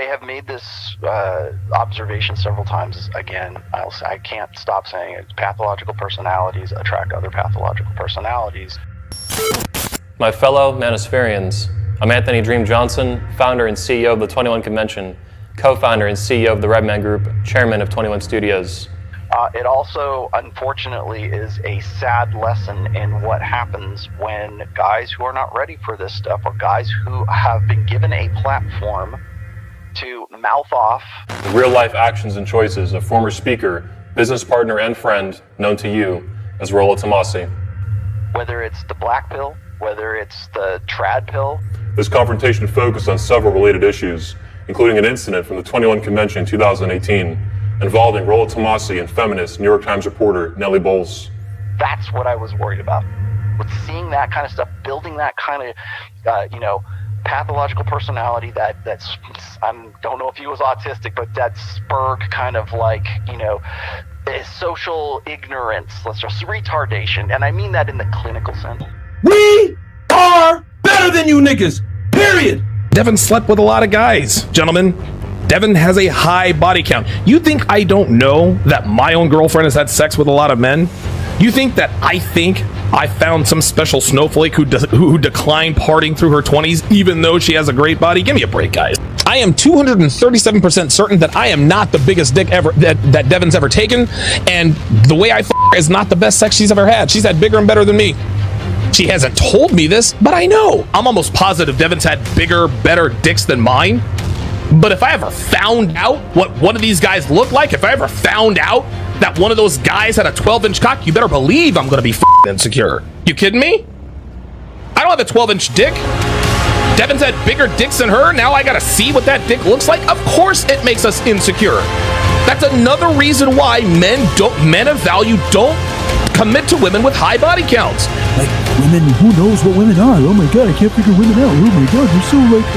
have made this observation several times. Again, I can't stop saying it. Pathological personalities attract other pathological personalities. My fellow Manospherians, I'm Anthony Dream Johnson, founder and CEO of the 21 Convention, co-founder and CEO of the Redman Group, chairman of 21 Studios. It also, unfortunately, is a sad lesson in what happens when guys who are not ready for this stuff, or guys who have been given a platform to mouth off The real-life actions and choices of former speaker, business partner, and friend known to you as Rollo Tomasi. Whether it's the black pill, whether it's the trad pill. This confrontation focused on several related issues, including an incident from the 21 Convention in 2018 involving Rollo Tomasi and feminist New York Times reporter Nellie Bowles. That's what I was worried about. With seeing that kind of stuff, building that kind of, pathological personality that's, I don't know if he was autistic, but that Spurg kind of like, social ignorance, let's just retardation. And I mean that in the clinical sense. We are better than you niggas, period. Devin slept with a lot of guys, gentlemen. Devin has a high body count. You think I don't know that my own girlfriend has had sex with a lot of men? You think that I think I found some special snowflake who declined partying through her 20s even though she has a great body? Give me a break, guys. I am 237% certain that I am not the biggest dick ever that Devin's ever taken, and the way I her is not the best sex she's ever had. She's had bigger and better than me. She hasn't told me this, but I know. I'm almost positive Devin's had bigger, better dicks than mine. But if I ever found out what one of these guys looked like, if I ever found out that one of those guys had a 12-inch cock, you better believe I'm gonna be insecure. You kidding me? I don't have a 12-inch dick. Devin's had bigger dicks than her. Now I gotta see what that dick looks like. Of course it makes us insecure. That's another reason why men of value don't commit to women with high body counts. Like, women, who knows what women are? Oh my god, I can't figure women out. Oh my god, you're so like...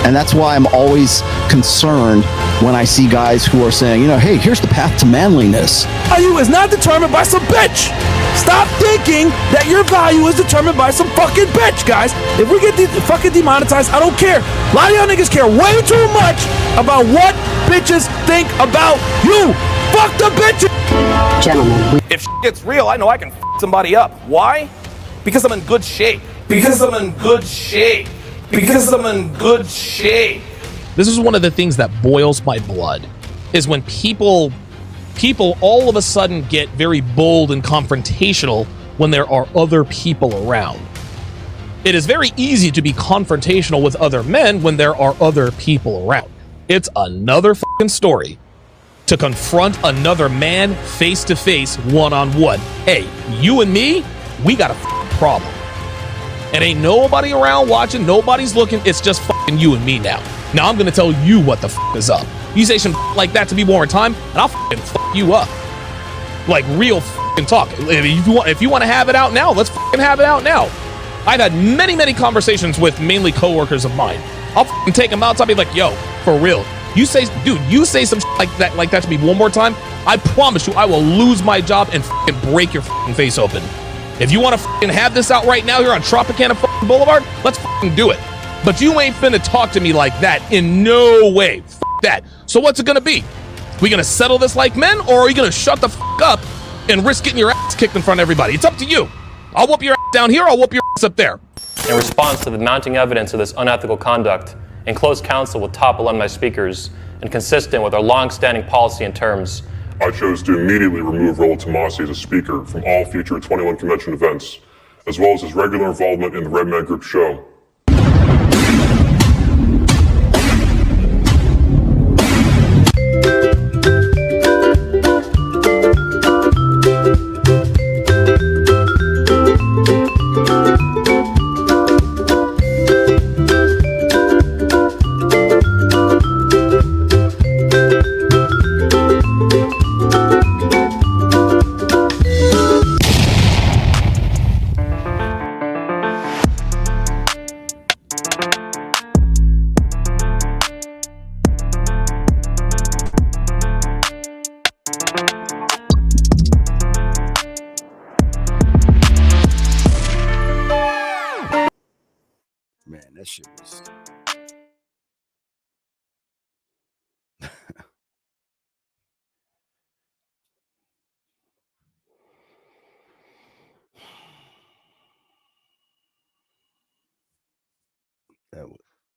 And that's why I'm always concerned when I see guys who are saying, hey, here's the path to manliness. Value is not determined by some bitch. Stop thinking that your value is determined by some fucking bitch, guys. If we get fucking demonetized, I don't care. A lot of y'all niggas care way too much about what bitches think about you. Fuck the bitches. Gentlemen, if shit gets real, I know I can somebody up. Why? Because I'm in good shape. Because I'm in good shape. Because I'm in good shape. This is one of the things that boils my blood, is when people all of a sudden get very bold and confrontational when there are other people around. It is very easy to be confrontational with other men when there are other people around. It's another fucking story to confront another man face to face, one-on-one. Hey, you and me, we got a problem. And ain't nobody around watching, nobody's looking, it's just fucking you and me now. Now I'm gonna tell you what the is up. You say some like that to me one more time, and I'll fucking fuck you up. Like real fucking talk. If you want to have it out now, let's fucking have it out now. I've had many conversations with mainly coworkers of mine. I'll fucking take them outside and be like, yo, for real. You say some like that to me one more time, I promise you I will lose my job and fucking break your fucking face open. If you want to fucking have this out right now here on Tropicana fucking Boulevard, let's fucking do it. But you ain't finna talk to me like that in no way. Fuck that. So what's it gonna be? We gonna settle this like men, or are you gonna shut the fuck up and risk getting your ass kicked in front of everybody? It's up to you. I'll whoop your ass down here, I'll whoop your ass up there. In response to the mounting evidence of this unethical conduct, in close counsel with top alumni speakers, and consistent with our long-standing policy and terms, I chose to immediately remove Rollo Tomasi as a speaker from all future 21 Convention events, as well as his regular involvement in the Redman Group show. Man, that shit was...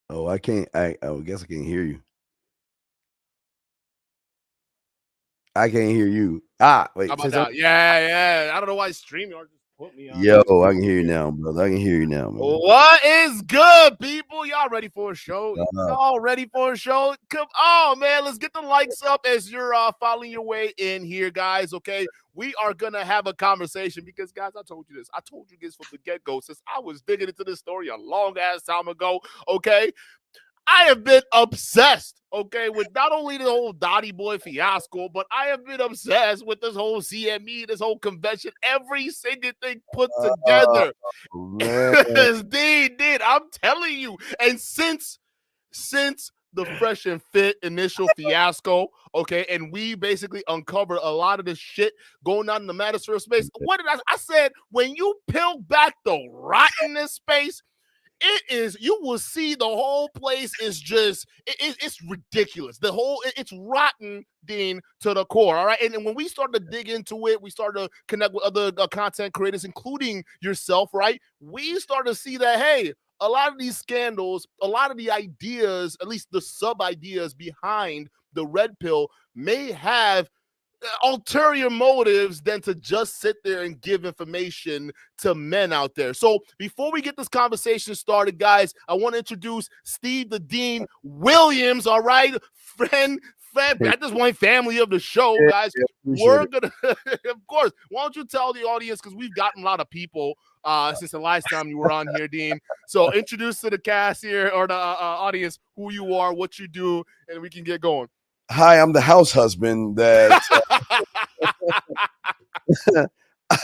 Oh, I can't. I guess I can't hear you. I can't hear you. Wait. How about that? Yeah. I don't know why StreamYard just put me on. Yo, I can hear you now, brother. I can hear you now, man. What is good, people? Y'all ready for a show? Y'all ready for a show? Come on, man. Let's get the likes up as you're following your way in here, guys. Okay. We are going to have a conversation because, guys, I told you this. I told you this from the get-go since I was digging into this story a long-ass time ago, okay? I have been obsessed, okay, with not only the whole Dottie Boy fiasco, but I have been obsessed with this whole CME, this whole convention, every single thing put together. Dude, I'm telling you. And since the Fresh and Fit initial fiasco, okay, and we basically uncovered a lot of the shit going on in the manosphere space. What did I said, when you peel back the rottenness space, it is, you will see the whole place is just, it's ridiculous. The whole, it's rotten, Dean, to the core, all right? And when we started to dig into it, we started to connect with other content creators, including yourself, right? We started to see that, hey, a lot of these scandals, a lot of the ideas, at least the sub-ideas behind the red pill may have ulterior motives than to just sit there and give information to men out there. So before we get this conversation started, guys, I want to introduce Steve the Dean Williams, all right? Friend, at this point, family of the show, guys. We're gonna, of course, why don't you tell the audience, because we've gotten a lot of people since the last time you were on here, Dean. So introduce to the cast here, or the audience, who you are, what you do, and we can get going. Hi, I'm the house husband that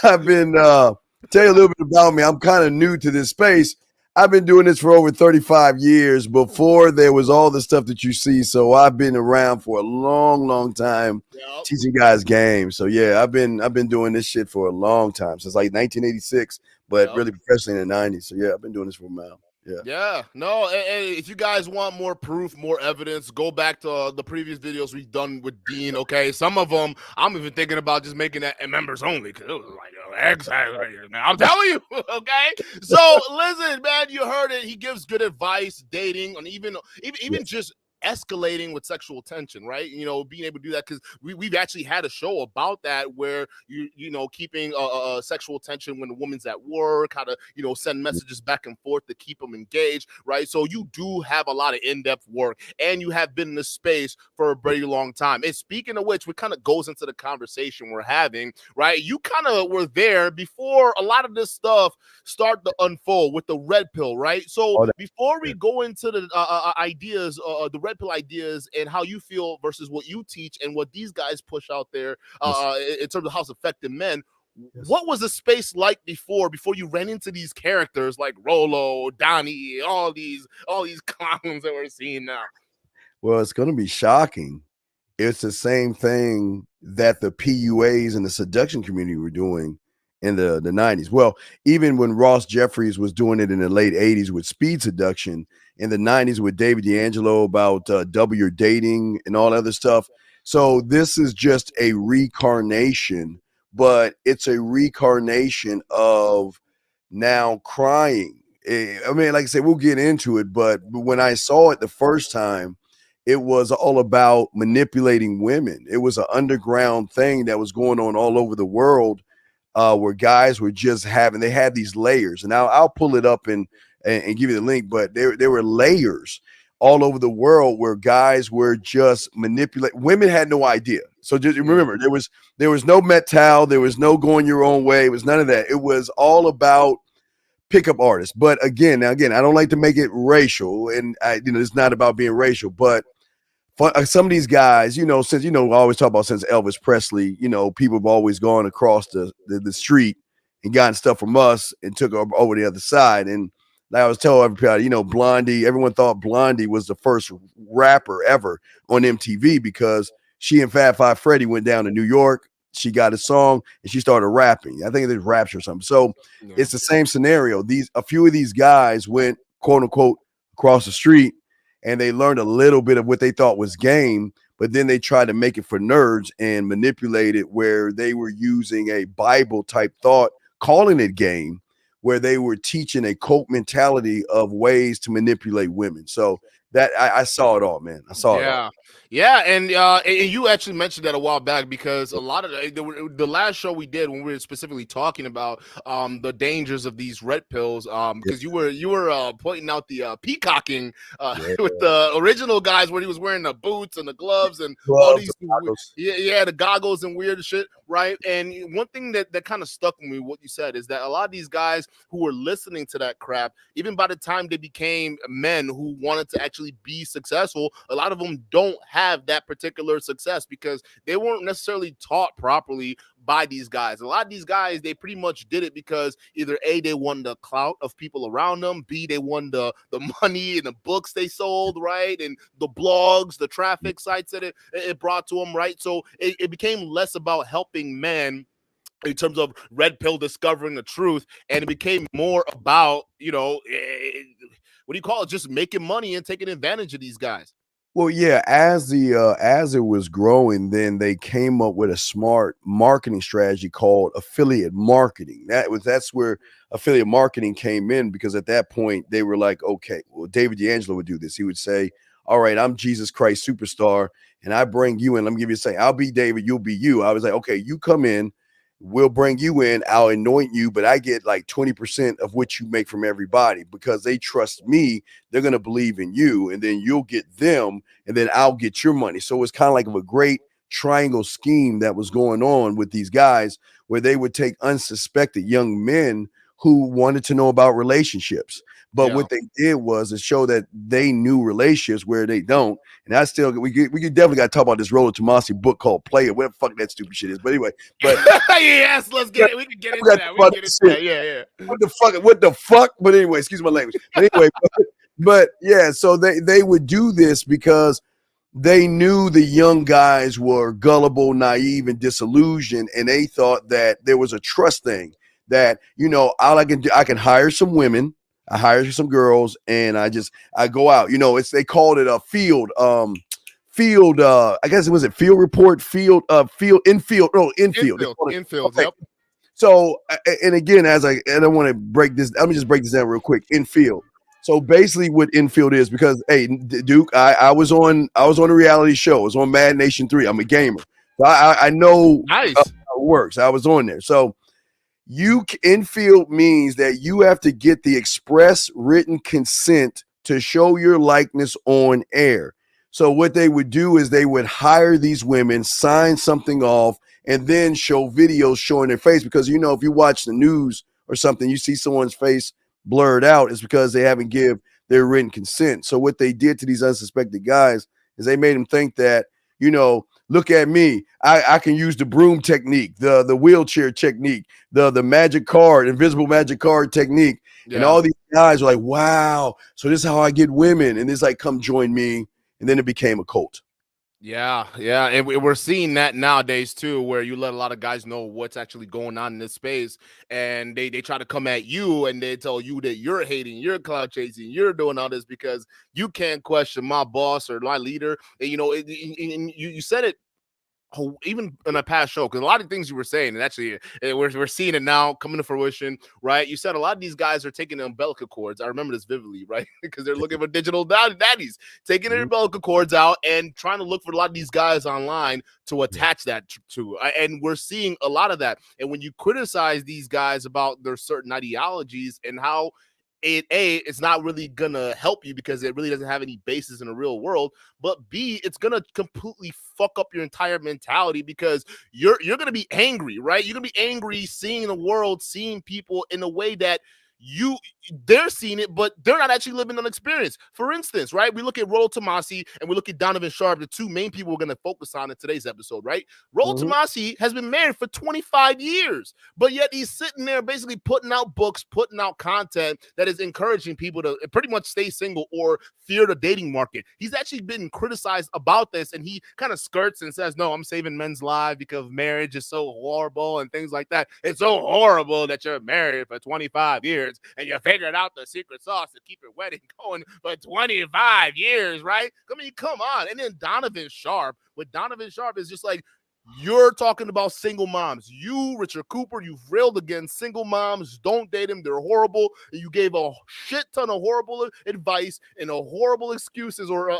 I've been tell you a little bit about me. I'm kind of new to this space. I've been doing this for over 35 years before there was all the stuff that you see. So I've been around for a long time teaching guys games. So yeah, I've been doing this shit for a long time, since like 1986, but really professionally in the 90s. So yeah, I've been doing this for a while. Yeah. No, if you guys want more proof, more evidence, go back to the previous videos we've done with Dean, okay? Some of them, I'm even thinking about just making that members only, because it was like, I'm telling you, okay? So, listen, man, you heard it. He gives good advice, dating, and even just escalating with sexual tension, right? You know, being able to do that, because we've actually had a show about that, where you know, keeping sexual tension when the woman's at work, how to, you know, send messages back and forth to keep them engaged, right? So you do have a lot of in-depth work, and you have been in this space for a very long time. And speaking of which, it kind of goes into the conversation we're having, right? You kind of were there before a lot of this stuff started to unfold with the red pill, right? So before we go into the ideas, the red pill ideas, and how you feel versus what you teach and what these guys push out there in terms of how it's affecting men, what was the space like before you ran into these characters like Rolo, Donnie, all these clowns that we're seeing now? Well, it's going to be shocking. It's the same thing that the PUAs and the seduction community were doing in the 90s. Well, even when Ross Jeffries was doing it in the late 80s with speed seduction, in the 90s with David D'Angelo about double your dating and all other stuff. So this is just a reincarnation, but it's a reincarnation of now crying. I mean, like I said, we'll get into it, but when I saw it the first time, it was all about manipulating women. It was an underground thing that was going on all over the world, where guys were just they had these layers. And I'll pull it up and give you the link, but there were layers all over the world where guys were just manipulating. Women had no idea. So just remember, there was no Met-Tal, there was no going your own way. It was none of that. It was all about pickup artists. But again, I don't like to make it racial, and it's not about being racial, but some of these guys, since, I always talk about since Elvis Presley, people have always gone across the street and gotten stuff from us and took over the other side. And like I was telling everybody, Blondie, everyone thought Blondie was the first rapper ever on MTV because she and Fat Five Freddy went down to New York. She got a song and she started rapping. I think it was Rapture or something. So it's the same scenario. A few of these guys went, quote unquote, across the street, and they learned a little bit of what they thought was game, but then they tried to make it for nerds and manipulate it where they were using a Bible type thought, calling it game, where they were teaching a cult mentality of ways to manipulate women. So that I saw it all, man. I saw it all. Yeah, and you actually mentioned that a while back because a lot of the last show we did when we were specifically talking about the dangers of these red pills, because you were pointing out the peacocking with the original guys where he was wearing the boots and the gloves and all these the goggles and weird shit, right? And one thing that kind of stuck with me, what you said, is that a lot of these guys who were listening to that crap, even by the time they became men who wanted to actually be successful, a lot of them don't have that particular success because they weren't necessarily taught properly by these guys. A lot of these guys, they pretty much did it because either A, they won the clout of people around them, B, they won the money and the books they sold, right? And the blogs, the traffic sites that it brought to them, right? So it became less about helping men in terms of red pill discovering the truth, and it became more about, what do you call it? Just making money and taking advantage of these guys. Well, yeah, as it was growing, then they came up with a smart marketing strategy called affiliate marketing. That's where affiliate marketing came in, because at that point they were like, okay, well, David D'Angelo would do this. He would say, all right, I'm Jesus Christ superstar, and I bring you in. Let me give you a say, I'll be David, you'll be you. I was like, okay, you come in, we'll bring you in, I'll anoint you, but I get like 20% of what you make from everybody because they trust me. They're going to believe in you, and then you'll get them, and then I'll get your money. So it's kind of like a great triangle scheme that was going on with these guys, where they would take unsuspected young men who wanted to know about relationships. But what they did was to show that they knew relationships where they don't. And I still, we definitely got to talk about this Rollo Tomasi book called Play It, whatever the fuck that stupid shit is. But anyway, yes, let's get it. We can get into that. We can get into that. Yeah. What the fuck? But anyway, excuse my language. But anyway, but yeah, so they would do this because they knew the young guys were gullible, naive, and disillusioned, and they thought that there was a trust thing that, all I can do, I can hire some women, I hire some girls, and I go out. They called it a field. I guess it was field report, infield. Infield. Okay. Yep. So, and again, I don't want to break this. Let me just break this down real quick. Infield. So basically, what infield is, because hey, Duke, I was on a reality show. I was on Mad Nation 3. I'm a gamer, so I know how it works. I was on there. So infield means that you have to get the express written consent to show your likeness on air. So what they would do is they would hire these women, sign something off, and then show videos showing their face. Because, if you watch the news or something, you see someone's face blurred out, it's because they haven't give their written consent. So what they did to these unsuspected guys is they made them think that, look at me, I can use the broom technique, the wheelchair technique, the magic card, invisible magic card technique. Yeah. And all these guys are like, wow, so this is how I get women. And it's like, come join me. And then it became a cult. Yeah. And we're seeing that nowadays too, where you let a lot of guys know what's actually going on in this space, and they try to come at you and they tell you that you're hating, you're cloud chasing, you're doing all this because you can't question my boss or my leader. And, you said it even in a past show, because a lot of things you were saying, and actually we're seeing it now coming to fruition, right? You said a lot of these guys are taking the umbilical cords. I remember this vividly, right? Because they're looking for digital daddies, taking their umbilical cords out and trying to look for a lot of these guys online to attach that to. And we're seeing a lot of that. And when you criticize these guys about their certain ideologies and how it's not really gonna help you because it really doesn't have any basis in the real world, but B, it's gonna completely fuck up your entire mentality because you're gonna be angry, right? You're gonna be angry seeing the world, seeing people in a way that they're seeing it, but they're not actually living an experience. For instance, right? We look at Rollo Tomasi and we look at Donovan Sharp, the two main people we're going to focus on in today's episode, right? Rollo Tomasi has been married for 25 years, but yet he's sitting there basically putting out books, putting out content that is encouraging people to pretty much stay single or fear the dating market. He's actually been criticized about this, and he kind of skirts and says, no, I'm saving men's lives because marriage is so horrible and things like that. It's so horrible that you're married for 25 years and you figured out the secret sauce to keep your wedding going for 25 years, right? I mean, come on. And then Donovan Sharp is just like, You're talking about single moms. You, Richard Cooper, you've railed against single moms. Don't date them. They're horrible. And you gave a shit ton of horrible advice and a horrible excuses or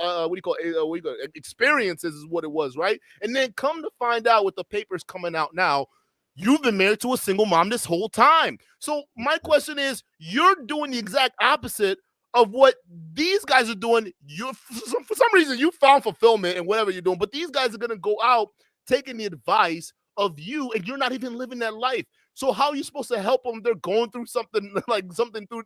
experiences is what it was, right? And then come to find out with the papers coming out now, you've been married to a single mom this whole time. So my question is, you're doing the exact opposite of what these guys are doing. For some reason, you found fulfillment in whatever you're doing, but these guys are going to go out taking the advice of you, and you're not even living that life. So how are you supposed to help them? They're going through something through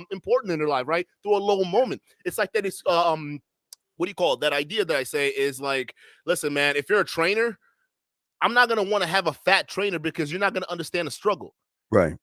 important in their life, right? Through a low moment. It's like that is what do you call it? That idea that I say is like, listen, man, if you're a trainer, I'm not gonna want to have a fat trainer because you're not gonna understand the struggle. Right.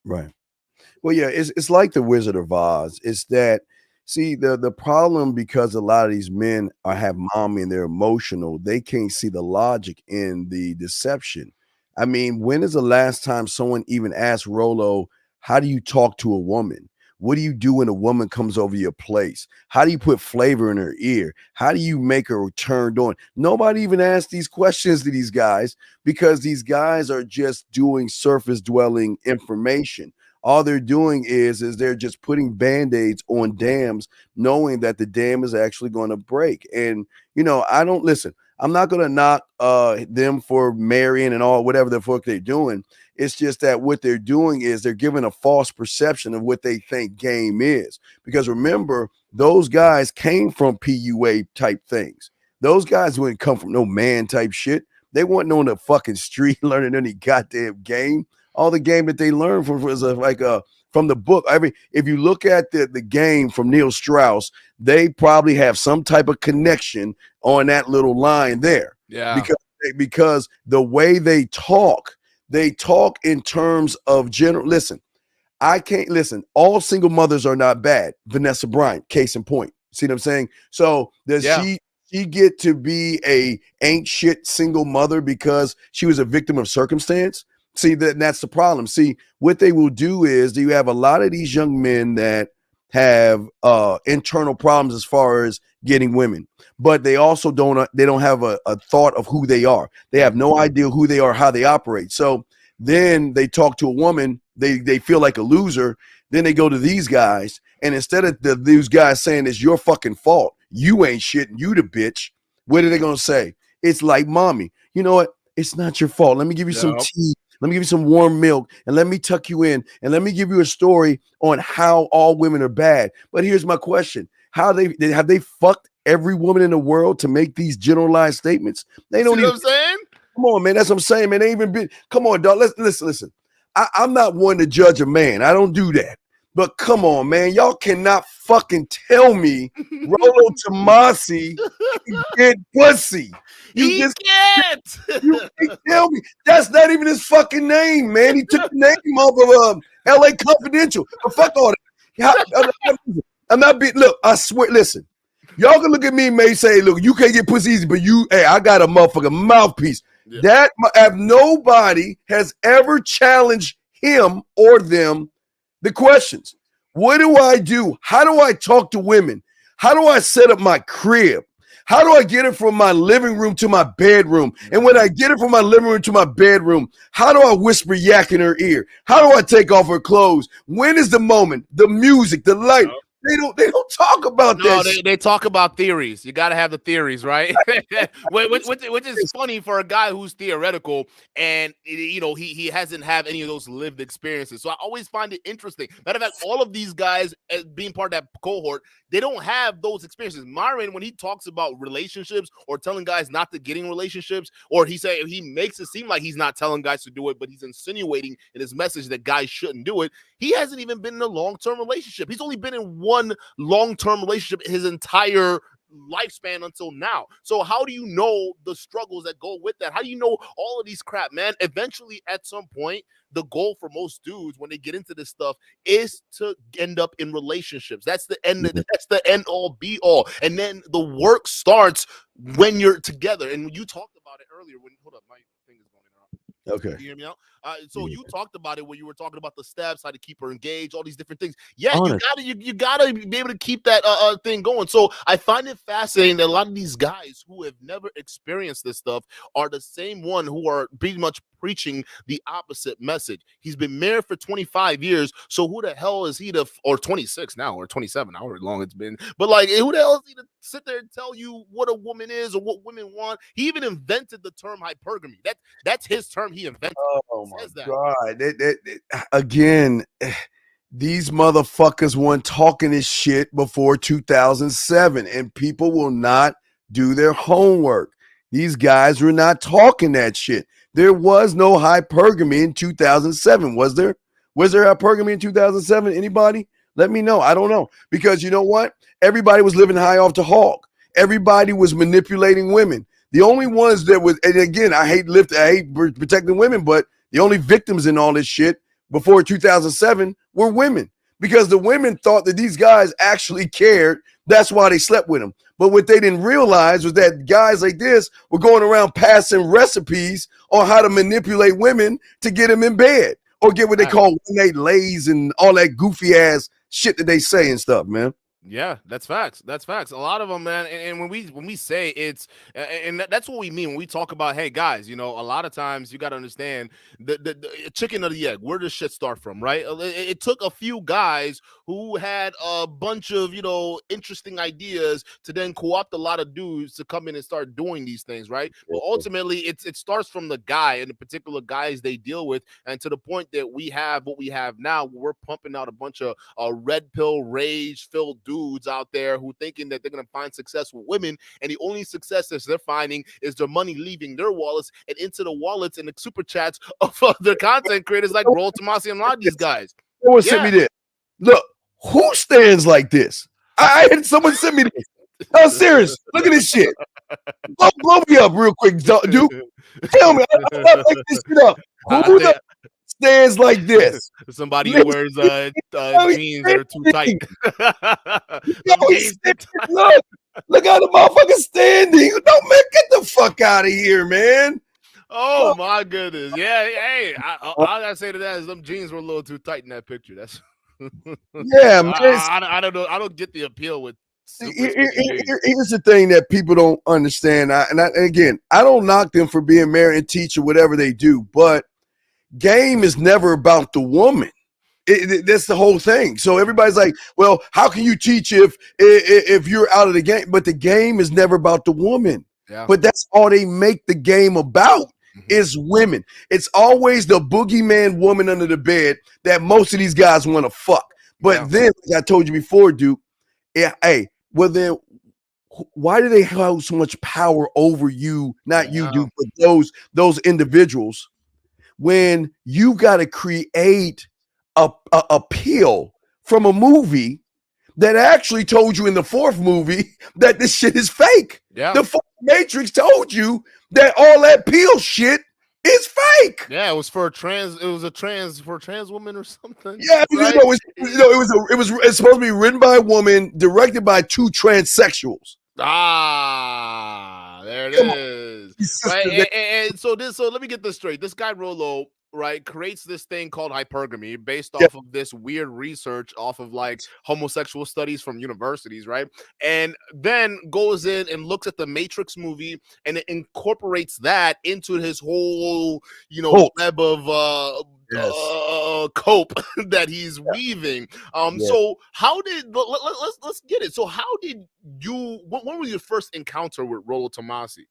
Well, yeah, it's like the Wizard of Oz. It's that, see, the problem, because a lot of these men have mommy and they're emotional, they can't see the logic in the deception. I mean, when is the last time someone even asked Rolo, how do you talk to a woman? What do you do when a woman comes over your place? How do you put flavor in her ear? How do you make her turned on? Nobody even asked these questions to these guys, because these guys are just doing surface dwelling information. All they're doing is they're just putting band-aids on dams, knowing that the dam is actually going to break. And, I'm not going to knock them for marrying and all whatever the fuck they're doing. It's just that what they're doing is they're giving a false perception of what they think game is. Because remember, those guys came from PUA type things. Those guys wouldn't come from no man type shit. They weren't on the fucking street learning any goddamn game. All the game that they learned from was from the book. If you look at the game from Neil Strauss, they probably have some type of connection on that little line there. Yeah. Because the way they talk in terms of general. Listen, I can't listen. All single mothers are not bad. Vanessa Bryant, case in point. See what I'm saying? So does she get to be a ain't shit single mother because she was a victim of circumstance? See, that's the problem. See, what they will do is you have a lot of these young men that have internal problems as far as getting women, but they also don't have a thought of who they are. They have no idea who they are, how they operate. So then they talk to a woman, they feel like a loser. Then they go to these guys, and instead of these guys saying it's your fucking fault, you ain't shit, and you the bitch, what are they gonna say? It's like, mommy, you know what? It's not your fault. Let me give you some tea. Let me give you some warm milk, and let me tuck you in, and let me give you a story on how all women are bad. But here's my question: have they fucked every woman in the world to make these generalized statements? They don't. See what I'm saying? Come on, man. That's what I'm saying, man. They even been. Come on, dog. Listen. I'm not one to judge a man. I don't do that. But come on, man. Y'all cannot fucking tell me Rolo Tomasi can get pussy. He can't. You can't tell me. That's not even his fucking name, man. He took the name off of LA Confidential. But fuck all that. I'm not being, look, I swear, listen. Y'all can look at me and may say, look, you can't get pussy easy, but I got a motherfucking mouthpiece. Yeah. That if nobody has ever challenged him or them the questions. What do I do? How do I talk to women? How do I set up my crib? How do I get it from my living room to my bedroom? And when I get it from my living room to my bedroom, how do I whisper yak in her ear? How do I take off her clothes? When is the moment? The music, the light. They don't talk about that. No, they talk about theories. You got to have the theories, right? which is funny for a guy who's theoretical and he hasn't had any of those lived experiences. So I always find it interesting. Matter of fact, all of these guys being part of that cohort, they don't have those experiences. Myron, when he talks about relationships or telling guys not to get in relationships, or he makes it seem like he's not telling guys to do it, but he's insinuating in his message that guys shouldn't do it. He hasn't even been in a long-term relationship. He's only been in one long-term relationship his entire lifespan until now. So how do you know the struggles that go with that? How do you know all of these crap, man? Eventually, at some point, the goal for most dudes when they get into this stuff is to end up in relationships. That's the end. That's the end all be all. And then the work starts when you're together. And you talked about it earlier. Hold up, my thing is going on. Okay. You hear me out? So you talked about it when you were talking about the steps, how to keep her engaged, all these different things. Yeah, Honest. you gotta be able to keep that thing going. So I find it fascinating that a lot of these guys who have never experienced this stuff are the same one who are pretty much preaching the opposite message. He's been married for 25 years, so who the hell is he or 26 now, or 27, however long it's been? But like, who the hell is he to sit there and tell you what a woman is or what women want? He even invented the term hypergamy. That's his term. He invented. Oh my God! Again, these motherfuckers weren't talking this shit before 2007, and people will not do their homework. These guys were not talking that shit. There was no hypergamy in 2007, was there? Was there hypergamy in 2007? Anybody? Let me know. I don't know. Because you know what? Everybody was living high off the hog. Everybody was manipulating women. The only ones that was, and again, I hate protecting women, but the only victims in all this shit before 2007 were women, because the women thought that these guys actually cared. That's why they slept with them. But what they didn't realize was that guys like this were going around passing recipes on how to manipulate women to get them in bed or get what they call one-night lays and all that goofy ass shit that they say and stuff, man. Yeah, that's facts. That's facts. A lot of them, man. And when we say it's, and that's what we mean when we talk about, hey guys, you know, a lot of times you got to understand the chicken or the egg. Where does shit start from, right? It took a few guys who had a bunch of, you know, interesting ideas to then co-opt a lot of dudes to come in and start doing these things, right? But ultimately, it starts from the guy and the particular guys they deal with, and to the point that we have what we have now. We're pumping out a bunch of red pill rage-filled dudes out there who thinking that they're going to find success with women, and the only success that they're finding is their money leaving their wallets and into the wallets and the super chats of other content creators like Roll Tomasi and a lot of these guys. Someone sent me this. Look, who stands like this? I had someone send me this. No, serious. Look at this shit. Blow me up real quick, dude. Tell me, I'm not making this shit up. Who stands like this? Somebody who wears jeans that are too tight. Look how the motherfucker's standing. Don't man, get the fuck out of here, man. Oh my goodness. Yeah, hey, all I gotta say to that is them jeans were a little too tight in that picture. That's yeah, man. I don't know. I don't get the appeal with. Here's the thing that people don't understand. Again, I don't knock them for being married and teach or whatever they do, but game is never about the woman. That's the whole thing. So everybody's like, well, how can you teach if you're out of the game? But the game is never about the woman. Yeah. But that's all they make the game about is women. It's always the boogeyman woman under the bed that most of these guys want to fuck. But then, like I told you before, Duke, hey, well then, why do they have so much power over you? Not you, Duke, but those individuals. When you got to create a pill from a movie that actually told you in the fourth movie that this shit is fake. Yeah. The Matrix told you that all that pill shit is fake. Yeah, it was for a trans woman or something. Yeah, right? It's supposed to be written by a woman, directed by two transsexuals. Ah, there it is. Right? And so let me get this straight. This guy Rolo, right, creates this thing called hypergamy based off of this weird research off of like homosexual studies from universities, right? And then goes in and looks at the Matrix movie and it incorporates that into his whole, you know, web of cope that he's weaving. So how did let's get it. So how did you when was your first encounter with Rollo Tomasi?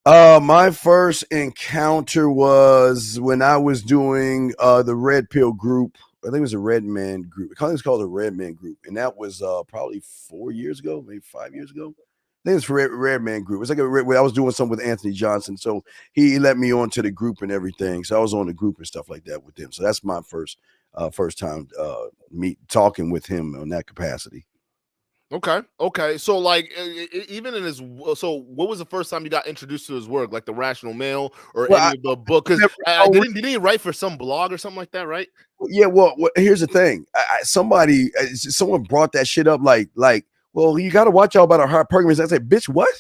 My first encounter was when I was doing the Red Pill group. I think it was a Red Man group. I think it's called the Red Man group, and that was probably 4 years ago, maybe 5 years ago. I think it's Red Man group. It's like I was doing something with Anthony Johnson, so he let me onto the group and everything. So I was on the group and stuff like that with him. So that's my first time talking with him on that capacity. Okay. So like even in his, so what was the first time you got introduced to his work, like The Rational Male or any of the book? Because didn't he write for some blog or something like that, right? Yeah. Well, here's the thing. Someone brought that shit up like, well, you got to watch out about our hypergamy. I said, bitch, what?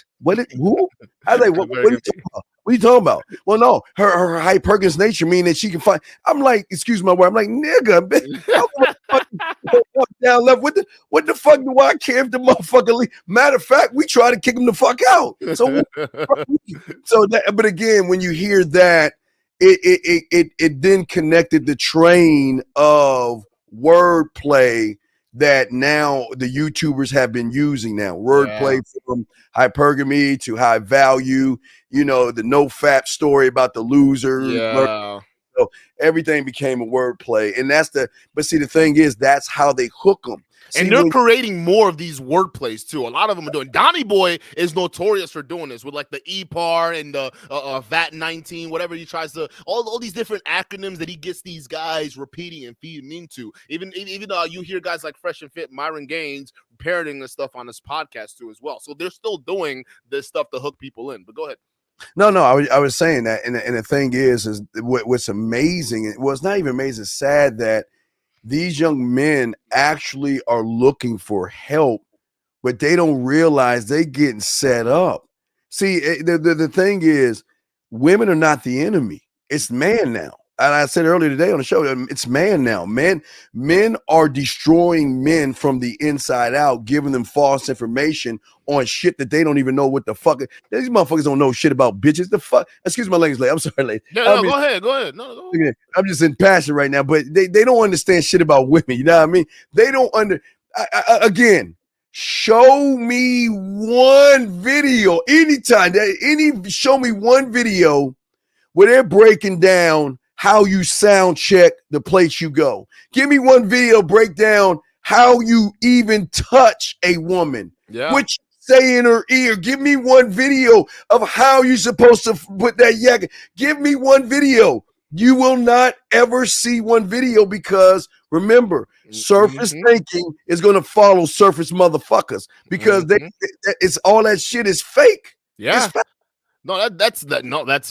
Who? I was like, what are you talking about? What are you talking about? Well, no, her hypergamous nature mean that she can find. I'm like, excuse my word. I'm like, nigga, up, down, left. What the fuck do I care if the motherfucker leave? Matter of fact, we try to kick him the fuck out. So that, but again, when you hear that, it then connected the train of wordplay that now the YouTubers have been using now. Wordplay from hypergamy to high value, you know, the no fap story about the loser. Yeah. So everything became a wordplay. And but see, the thing is, that's how they hook them. And they're creating more of these wordplays too. A lot of them are doing. Donnie Boy is notorious for doing this with like the EPAR and the VAT-19, whatever he tries to, all these different acronyms that he gets these guys repeating and feeding into. Even you hear guys like Fresh and Fit, Myron Gaines parroting this stuff on this podcast too as well. So they're still doing this stuff to hook people in. But go ahead. No, I was saying that, and the thing is what's amazing. Well, it's not even amazing. It's sad that these young men actually are looking for help, but they don't realize they getting set up. See, the thing is, women are not the enemy. It's man now. And I said earlier today on the show, it's man now. Men are destroying men from the inside out, giving them false information on shit that they don't even know what the fuck. These motherfuckers don't know shit about bitches. The fuck. Excuse my language, lady. I'm sorry, lady. No, go ahead. No, go ahead. I'm just in passion right now, but they don't understand shit about women. You know what I mean? They don't again. Show me one video anytime. Show me one video where they're breaking down how you sound check the place you go. Give me one video breakdown how you even touch a woman. Yeah. What you say in her ear. Give me one video of how you're supposed to put that yak. Give me one video. You will not ever see one video because remember, surface thinking is going to follow surface motherfuckers because it's all that shit is fake. Yeah. It's fake. No, that's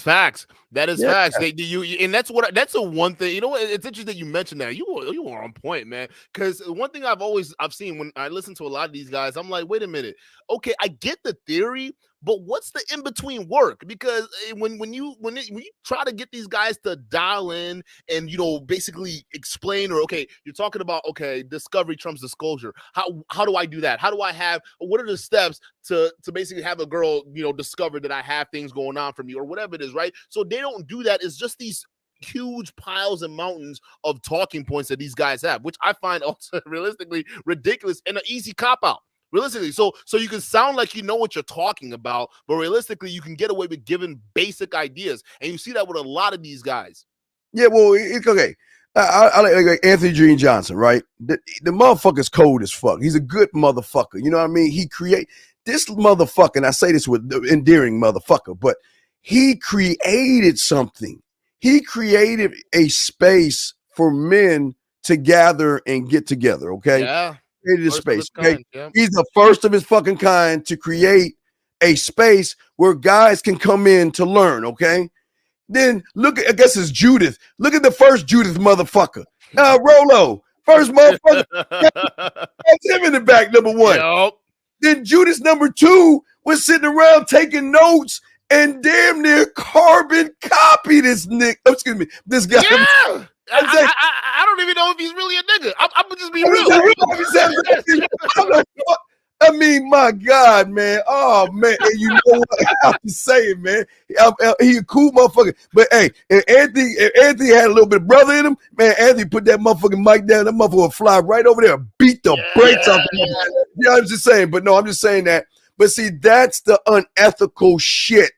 facts. That is facts. And that's a one thing. You know what? It's interesting that you mentioned that. You are on point, man. Because one thing I've seen when I listen to a lot of these guys, I'm like, wait a minute. Okay, I get the theory, but what's the in between work? Because when you try to get these guys to dial in and basically explain, or okay, you're talking about discovery trumps disclosure. How do I do that? What are the steps to basically have a girl discover that I have things going on for me or whatever it is, right? So they don't do that. It's just these huge piles and mountains of talking points that these guys have, which I find also realistically ridiculous and an easy cop out. Realistically, so you can sound like you know what you're talking about, but realistically, you can get away with giving basic ideas, and you see that with a lot of these guys. Yeah, well, it's okay. I like Anthony Dream Johnson, right? The motherfucker's cold as fuck. He's a good motherfucker. You know what I mean? He create this motherfucker, and I say this with endearing motherfucker, but he created something. He created a space for men to gather and get together. Okay. Yeah. Created a space. Okay? He's the first of his fucking kind to create a space where guys can come in to learn. Okay. Then look at, I guess it's Judith. Look at the first Judith motherfucker. Rolo, first motherfucker. That's him in the back, number one. Yep. Then Judas number two was sitting around taking notes and damn near carbon copy this guy. Yeah. I don't even know if he's really a nigga. I'm gonna just be real. I mean, my God, man. Oh, man. And you know what I have to say, man. He a cool motherfucker. But, hey, if Anthony had a little bit of brother in him, man, Anthony put that motherfucking mic down. That motherfucker would fly right over there and beat the brakes off the motherfucker. Yeah, I'm just saying. But, no, I'm just saying that. But, see, that's the unethical shit.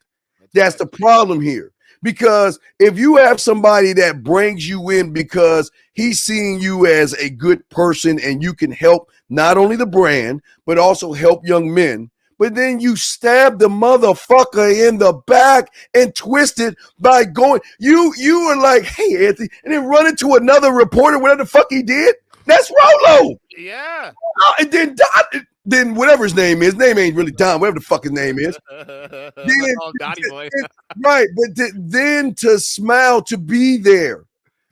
That's the problem here. Because if you have somebody that brings you in because he's seeing you as a good person and you can help not only the brand, but also help young men, but then you stab the motherfucker in the back and twist it by going, you are like, hey, Anthony, and then run into another reporter, whatever the fuck he did. That's Rolo. Yeah. And then whatever his name ain't really Don, whatever the fuck his name is. Right, but then to smile, to be there.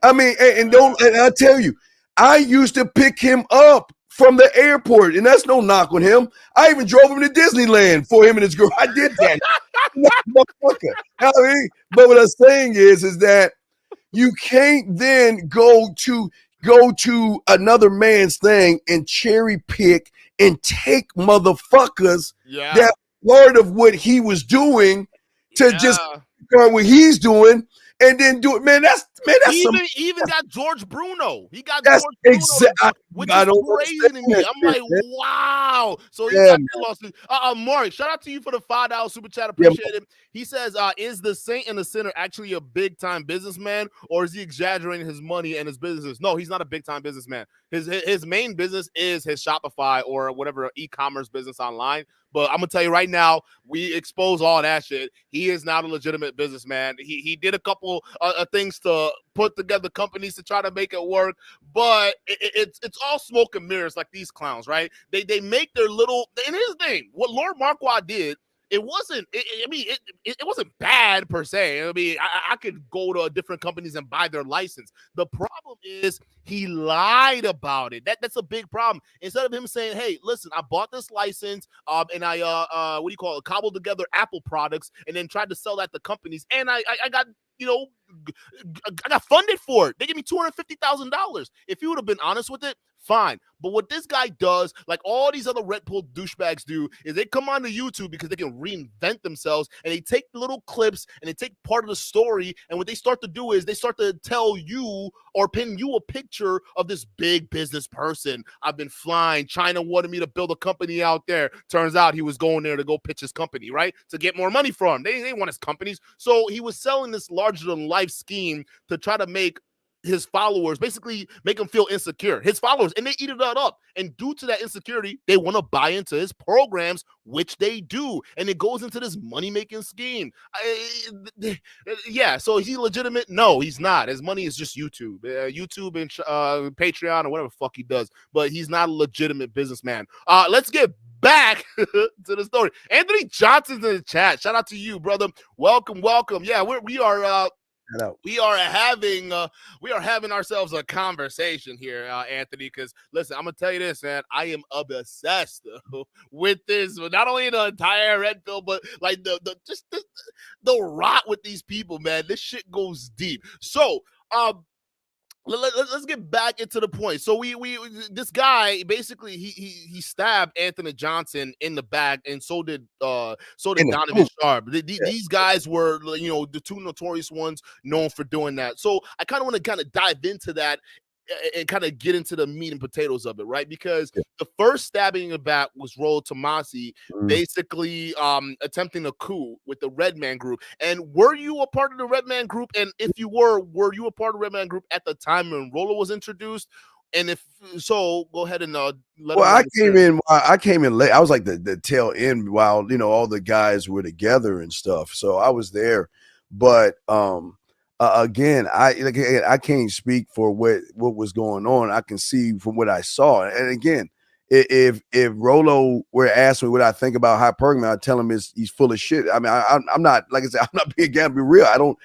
I mean, and I tell you, I used to pick him up from the airport, and that's no knock on him. I even drove him to Disneyland for him and his girl. I did that, motherfucker. I mean, but what I'm saying is that you can't then go to another man's thing and cherry pick and take motherfuckers that part of what he was doing to just start what he's doing and then do it. Man, that's even got George Bruno. He got that's George Bruno, which I is don't crazy to me. I'm like, wow. So he got that lawsuit. Mark, shout out to you for the $5 super chat. Appreciate it. He says, is the saint and the sinner actually a big time businessman, or is he exaggerating his money and his businesses? No, he's not a big time businessman. His main business is his Shopify or whatever e-commerce business online. But I'm gonna tell you right now, we expose all that shit. He is not a legitimate businessman. He did a couple things to put together companies to try to make it work, but it's all smoke and mirrors like these clowns, right? They make their little. And here's the thing: what Lord Marquardt did. It wasn't. It wasn't bad per se. I mean, I could go to different companies and buy their license. The problem is he lied about it. That's a big problem. Instead of him saying, "Hey, listen, I bought this license, and I what do you call it? Cobbled together Apple products, and then tried to sell that to companies, and I got." I got funded for it. They gave me $250,000. If you would have been honest with it, fine. But what this guy does, like all these other Red Pill douchebags do, is they come onto YouTube because they can reinvent themselves, and they take little clips and they take part of the story, and what they start to do is they start to tell you or pin you a picture of this big business person. I've been flying. China wanted me to build a company out there. Turns out he was going there to go pitch his company, right? To get more money from him. They want his companies. So he was selling this larger-than-life scheme to try to make his followers, basically make them feel insecure. His followers, and they eat it up. And due to that insecurity, they want to buy into his programs, which they do. And it goes into this money-making scheme. So is he legitimate? No, he's not. His money is just YouTube. YouTube and Patreon or whatever the fuck he does. But he's not a legitimate businessman. Let's get back to the story. Anthony Johnson's in the chat. Shout out to you, brother. Welcome. Yeah, we are having ourselves a conversation here, Anthony, because listen, I'm gonna tell you this, man. I am obsessed with this, not only the entire Red Pill, but like the rot with these people, man. This shit goes deep. So let's get back into the point. So this guy basically he stabbed Anthony Johnson in the back, and so did Donovan Sharp. These guys were, the two notorious ones known for doing that. So I kind of want to dive into that and kind of get into the meat and potatoes of it, right? Because the first stabbing in the back was Rollo Tomassi, basically attempting a coup with the Red Man Group. And were you a part of the Red Man Group? And if you were you a part of the Red Man Group at the time when Rollo was introduced? And if so, go ahead and let I came in late. I was like the tail end while all the guys were together and stuff. So I was there, but again, I can't speak for what was going on. I can see from what I saw. And again, if Rollo were to ask me what I think about hypergamy, I'd tell him he's full of shit. I mean, I'm not, like I said, I'm not being again, be real. I don't.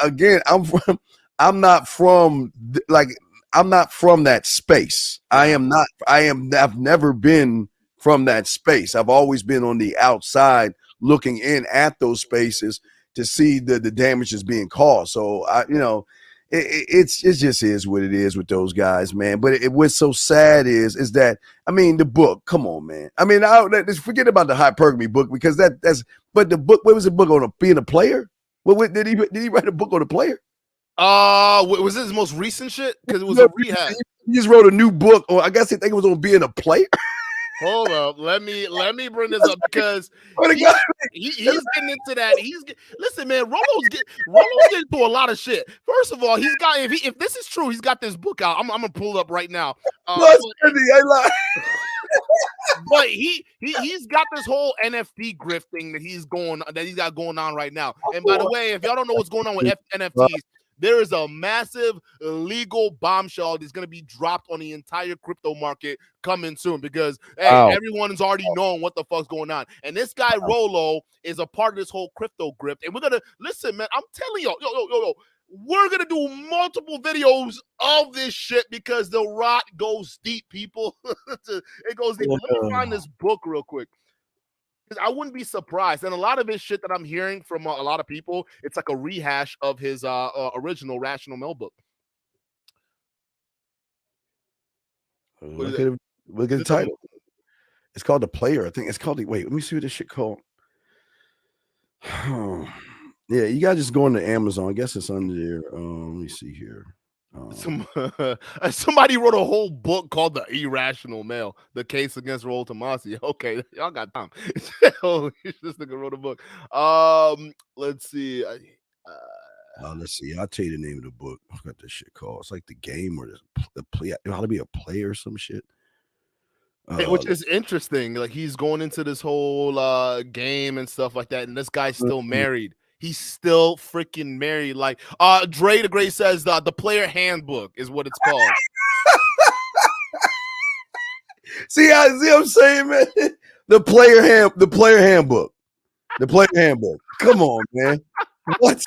Again, I'm not from that space. I've never been from that space. I've always been on the outside looking in at those spaces to see the damage is being caused. So it just is what it is with those guys, man. But what's so sad is that, I mean, the book, come on, man. I mean, just forget about the hypergamy book, because but the book, what was the book on being a player? What did he write a book on a player? Was this his most recent shit? Because it was a rehab. He just wrote a new book, or I guess he think it was on being a player. Hold up, let me bring this up, because he's getting into that. Listen, man, Rollo's getting through a lot of shit. First of all, he's got, if this is true, he's got this book out. I'm gonna pull it up right now. But he's got this whole NFT grift thing that he's got going on right now. And by the way, if y'all don't know what's going on with NFTs, there is a massive legal bombshell that's going to be dropped on the entire crypto market coming soon, because everyone's already knowing what the fuck's going on. And this guy Rollo is a part of this whole crypto grift. And we're going to listen, man. I'm telling y'all, yo. we're gonna do multiple videos of this shit because the rot goes deep, people. It goes deep. Let me find this book real quick. I wouldn't be surprised. And a lot of his shit that I'm hearing from a lot of people, it's like a rehash of his original Rational Male book. Look at the title. It's called The Player. I think it's called wait, let me see what this shit called. Yeah, you gotta just go into Amazon. I guess it's under there. Let me see here. Somebody wrote a whole book called The Irrational Male, The Case Against Raul Tomasi. Okay, y'all got time. This nigga wrote a book. Let's see. Let's see. I'll tell you the name of the book. I forgot this shit called. It's like the game or the play. How to be a player or some shit. Which is interesting. Like he's going into this whole game and stuff like that, and this guy's still married. He's still freaking married. Like Dre the Great says the Player Handbook is what it's called. see what I'm saying, man? The Player Handbook. The Player Handbook. Come on, man. What?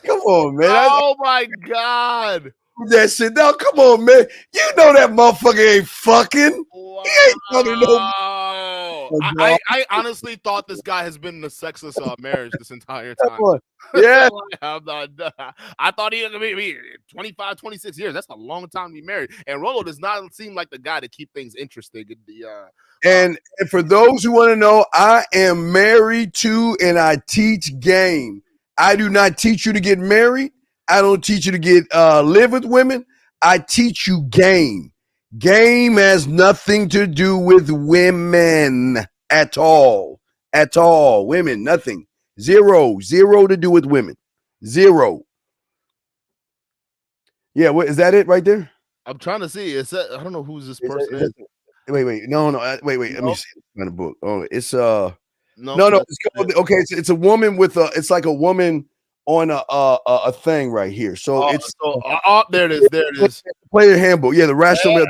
Come on, man. Oh my God. That shit. No, come on, man. You know that motherfucker ain't fucking. Wow. He ain't fucking no. I honestly thought this guy has been in a sexless marriage this entire time. Yeah. I thought he was going to be 25, 26 years. That's a long time to be married. And Rolo does not seem like the guy to keep things interesting. And for those who want to know, I am married to and I teach game. I do not teach you to get married. I don't teach you to get live with women. I teach you game. Game has nothing to do with women at all. At all. Women, nothing. Zero to do with women. Zero. Yeah, what is that it right there? I'm trying to see. I don't know who's this person. Wait. No. Wait. Let me see the book. Oh, it's no. It's called, okay. It's a woman with it's like a woman on a thing right here. So there it is. There it is. Player Handbook. Yeah, the Rational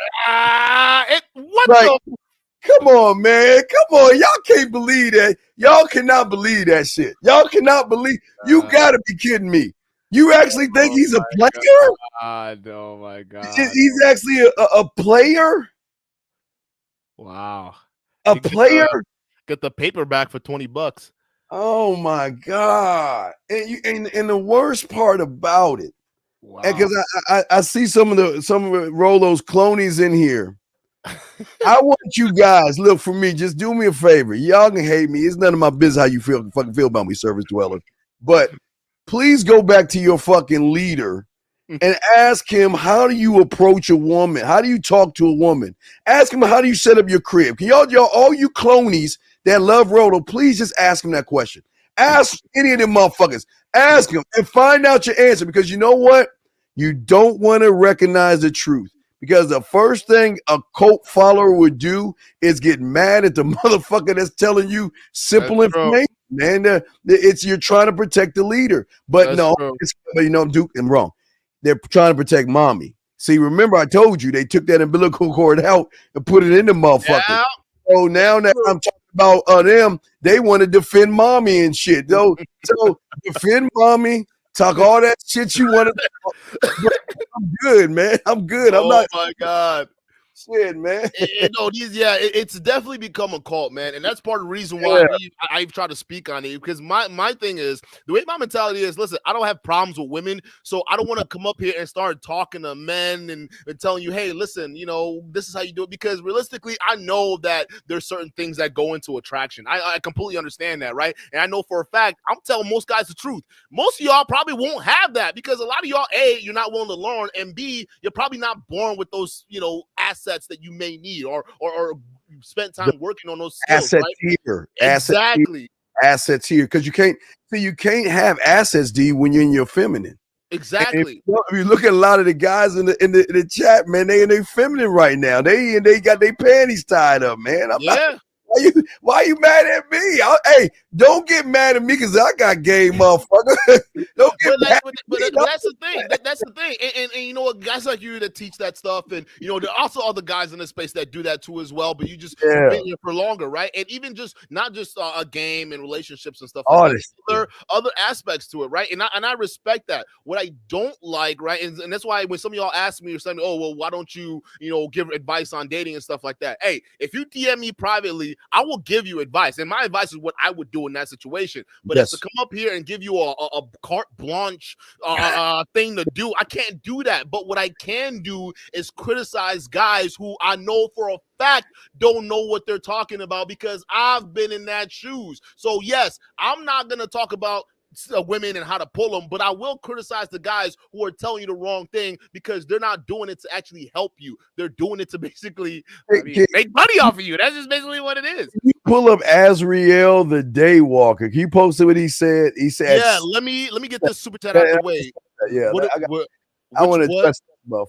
Male. Come on, man. Come on. Y'all can't believe that. Y'all cannot believe that shit. Y'all cannot believe. You gotta be kidding me. You actually think he's a player? Oh my God. He's actually a player? Wow. A player? Get the paperback for $20. Oh my God. And the worst part about it, wow. Because I see some of Rolo's clonies in here. I want you guys, look, for me, just do me a favor. Y'all can hate me. It's none of my business how you fucking feel about me, service dweller. But please go back to your fucking leader and ask him, how do you approach a woman? How do you talk to a woman? Ask him, how do you set up your crib? Can y'all all you clonies that love Rolo, please just ask him that question. Ask any of them motherfuckers. Ask him and find out your answer, because you know what? You don't want to recognize the truth, because the first thing a cult follower would do is get mad at the motherfucker that's telling you simple information, man. You're trying to protect the leader. But Duke, I'm wrong. They're trying to protect mommy. See, remember I told you they took that umbilical cord out and put it in the motherfucker. Yeah. So now that I'm talking about them, they want to defend mommy and shit. So defend mommy, talk all that shit you want to talk. I'm good, man. I'm good. I'm not. Oh my God. Shit, man. It's definitely become a cult, man, and that's part of the reason why I've tried to speak on it, because my thing is, the way my mentality is, listen, I don't have problems with women, so I don't want to come up here and start talking to men and telling you, hey, listen, this is how you do it, because realistically, I know that there's certain things that go into attraction. I completely understand that, right? And I know for a fact, I'm telling most guys the truth. Most of y'all probably won't have that, because a lot of y'all, A, you're not willing to learn, and B, you're probably not born with those, assets that you may need, or you spent time working on those skills, assets right? Here. Exactly. Assets here, because you can't have assets, D, when you're in your feminine. Exactly. And if you look at a lot of the guys in the chat, man, they in their feminine right now. They got their panties tied up, man. I'm not Why you mad at me? Hey, don't get mad at me because I got game, motherfucker. Don't get But, mad. but that's the thing. That's the thing. And you know what? Guys like you that teach that stuff, and you know there are also other guys in this space that do that too as well. But you've been here for longer, right? And even just not just a game and relationships and stuff like that. Other aspects to it, right? And I respect that. What I don't like, right, and that's why when some of y'all ask me or something, oh well, why don't you give advice on dating and stuff like that? Hey, if you DM me privately, I will give you advice, and my advice is what I would do in that situation. But to come up here and give you a carte blanche thing to do, I can't do that. But what I can do is criticize guys who I know for a fact don't know what they're talking about because I've been in that shoes. So yes, I'm not gonna talk about women and how to pull them, but I will criticize the guys who are telling you the wrong thing because they're not doing it to actually help you. They're doing it to basically make money off of you. That's just basically what it is. Can you pull up Azriel the Daywalker? Can you post it what he said? He said, "Yeah, let me get this super chat out the way." Yeah, I want to address what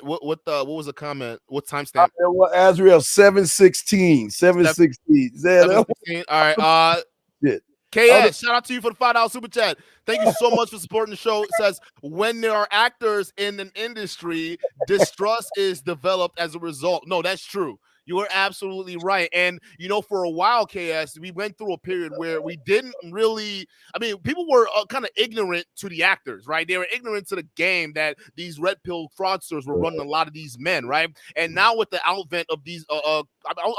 was the comment? What timestamp? Azriel 716. 716. 716. All right. KS, shout out to you for the $5 super chat. Thank you so much for supporting the show. It says, when there are actors in an industry, distrust is developed as a result. No, that's true. You are absolutely right. And, for a while, KS, we went through a period where we didn't really, people were kind of ignorant to the actors, right? They were ignorant to the game that these red pill fraudsters were running a lot of these men, right? And now with the advent of these, I'll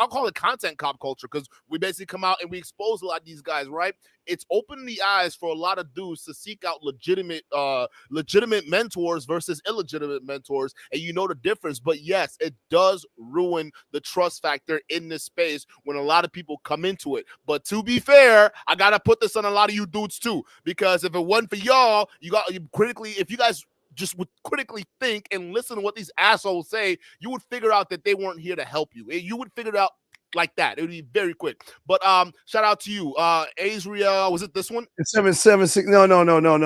call it content cop culture, because we basically come out and we expose a lot of these guys, right? It's opened the eyes for a lot of dudes to seek out legitimate mentors versus illegitimate mentors, and you know the difference. But yes, it does ruin the trust factor in this space when a lot of people come into it. But to be fair, I gotta put this on a lot of you dudes too, because if it wasn't for y'all, if you guys just would critically think and listen to what these assholes say, you would figure out that they weren't here to help you. You would figure it out like that. It would be very quick. But shout out to you, Azriel. Was it this one? It's 776. No.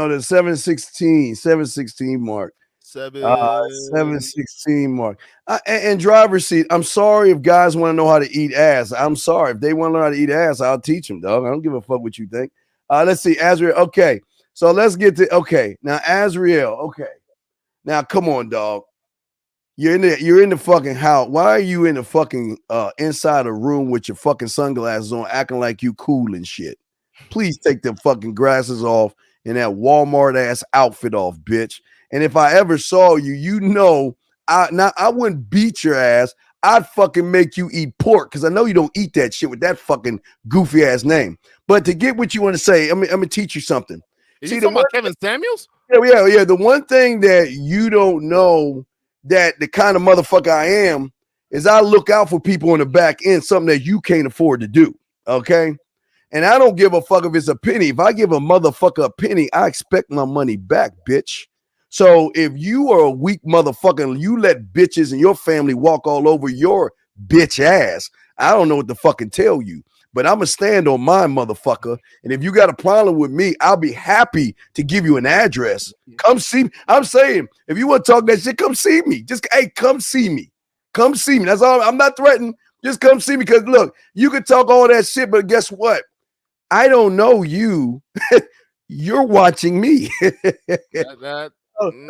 The 716 mark. 716 mark. And driver's seat. I'm sorry if guys want to know how to eat ass. I'm sorry if they want to learn how to eat ass. I'll teach them, dog. I don't give a fuck what you think. Let's see, Azriel. Okay, so let's get to now Azriel. Okay, now come on, dog. You're in the fucking house. Why are you in the fucking inside a room with your fucking sunglasses on, acting like you cool and shit? Please take them fucking glasses off and that Walmart ass outfit off, bitch. And if I ever saw you, I wouldn't beat your ass. I'd fucking make you eat pork because I know you don't eat that shit with that fucking goofy ass name. But to get what you want to say, I'm gonna teach you something. Is he talking about Kevin Samuels? Yeah. The one thing that you don't know, that the kind of motherfucker I am, is I look out for people on the back end, something that you can't afford to do. Okay. And I don't give a fuck if it's a penny. If I give a motherfucker a penny, I expect my money back, bitch. So if you are a weak motherfucker and you let bitches and your family walk all over your bitch ass, I don't know what to fucking tell you. But I'm gonna stand on my motherfucker. And if you got a problem with me, I'll be happy to give you an address. Come see me. I'm saying, if you want to talk that shit, come see me. Come see me. Come see me. That's all. I'm not threatening. Just come see me. Because look, you can talk all that shit, but guess what? I don't know you. You're watching me.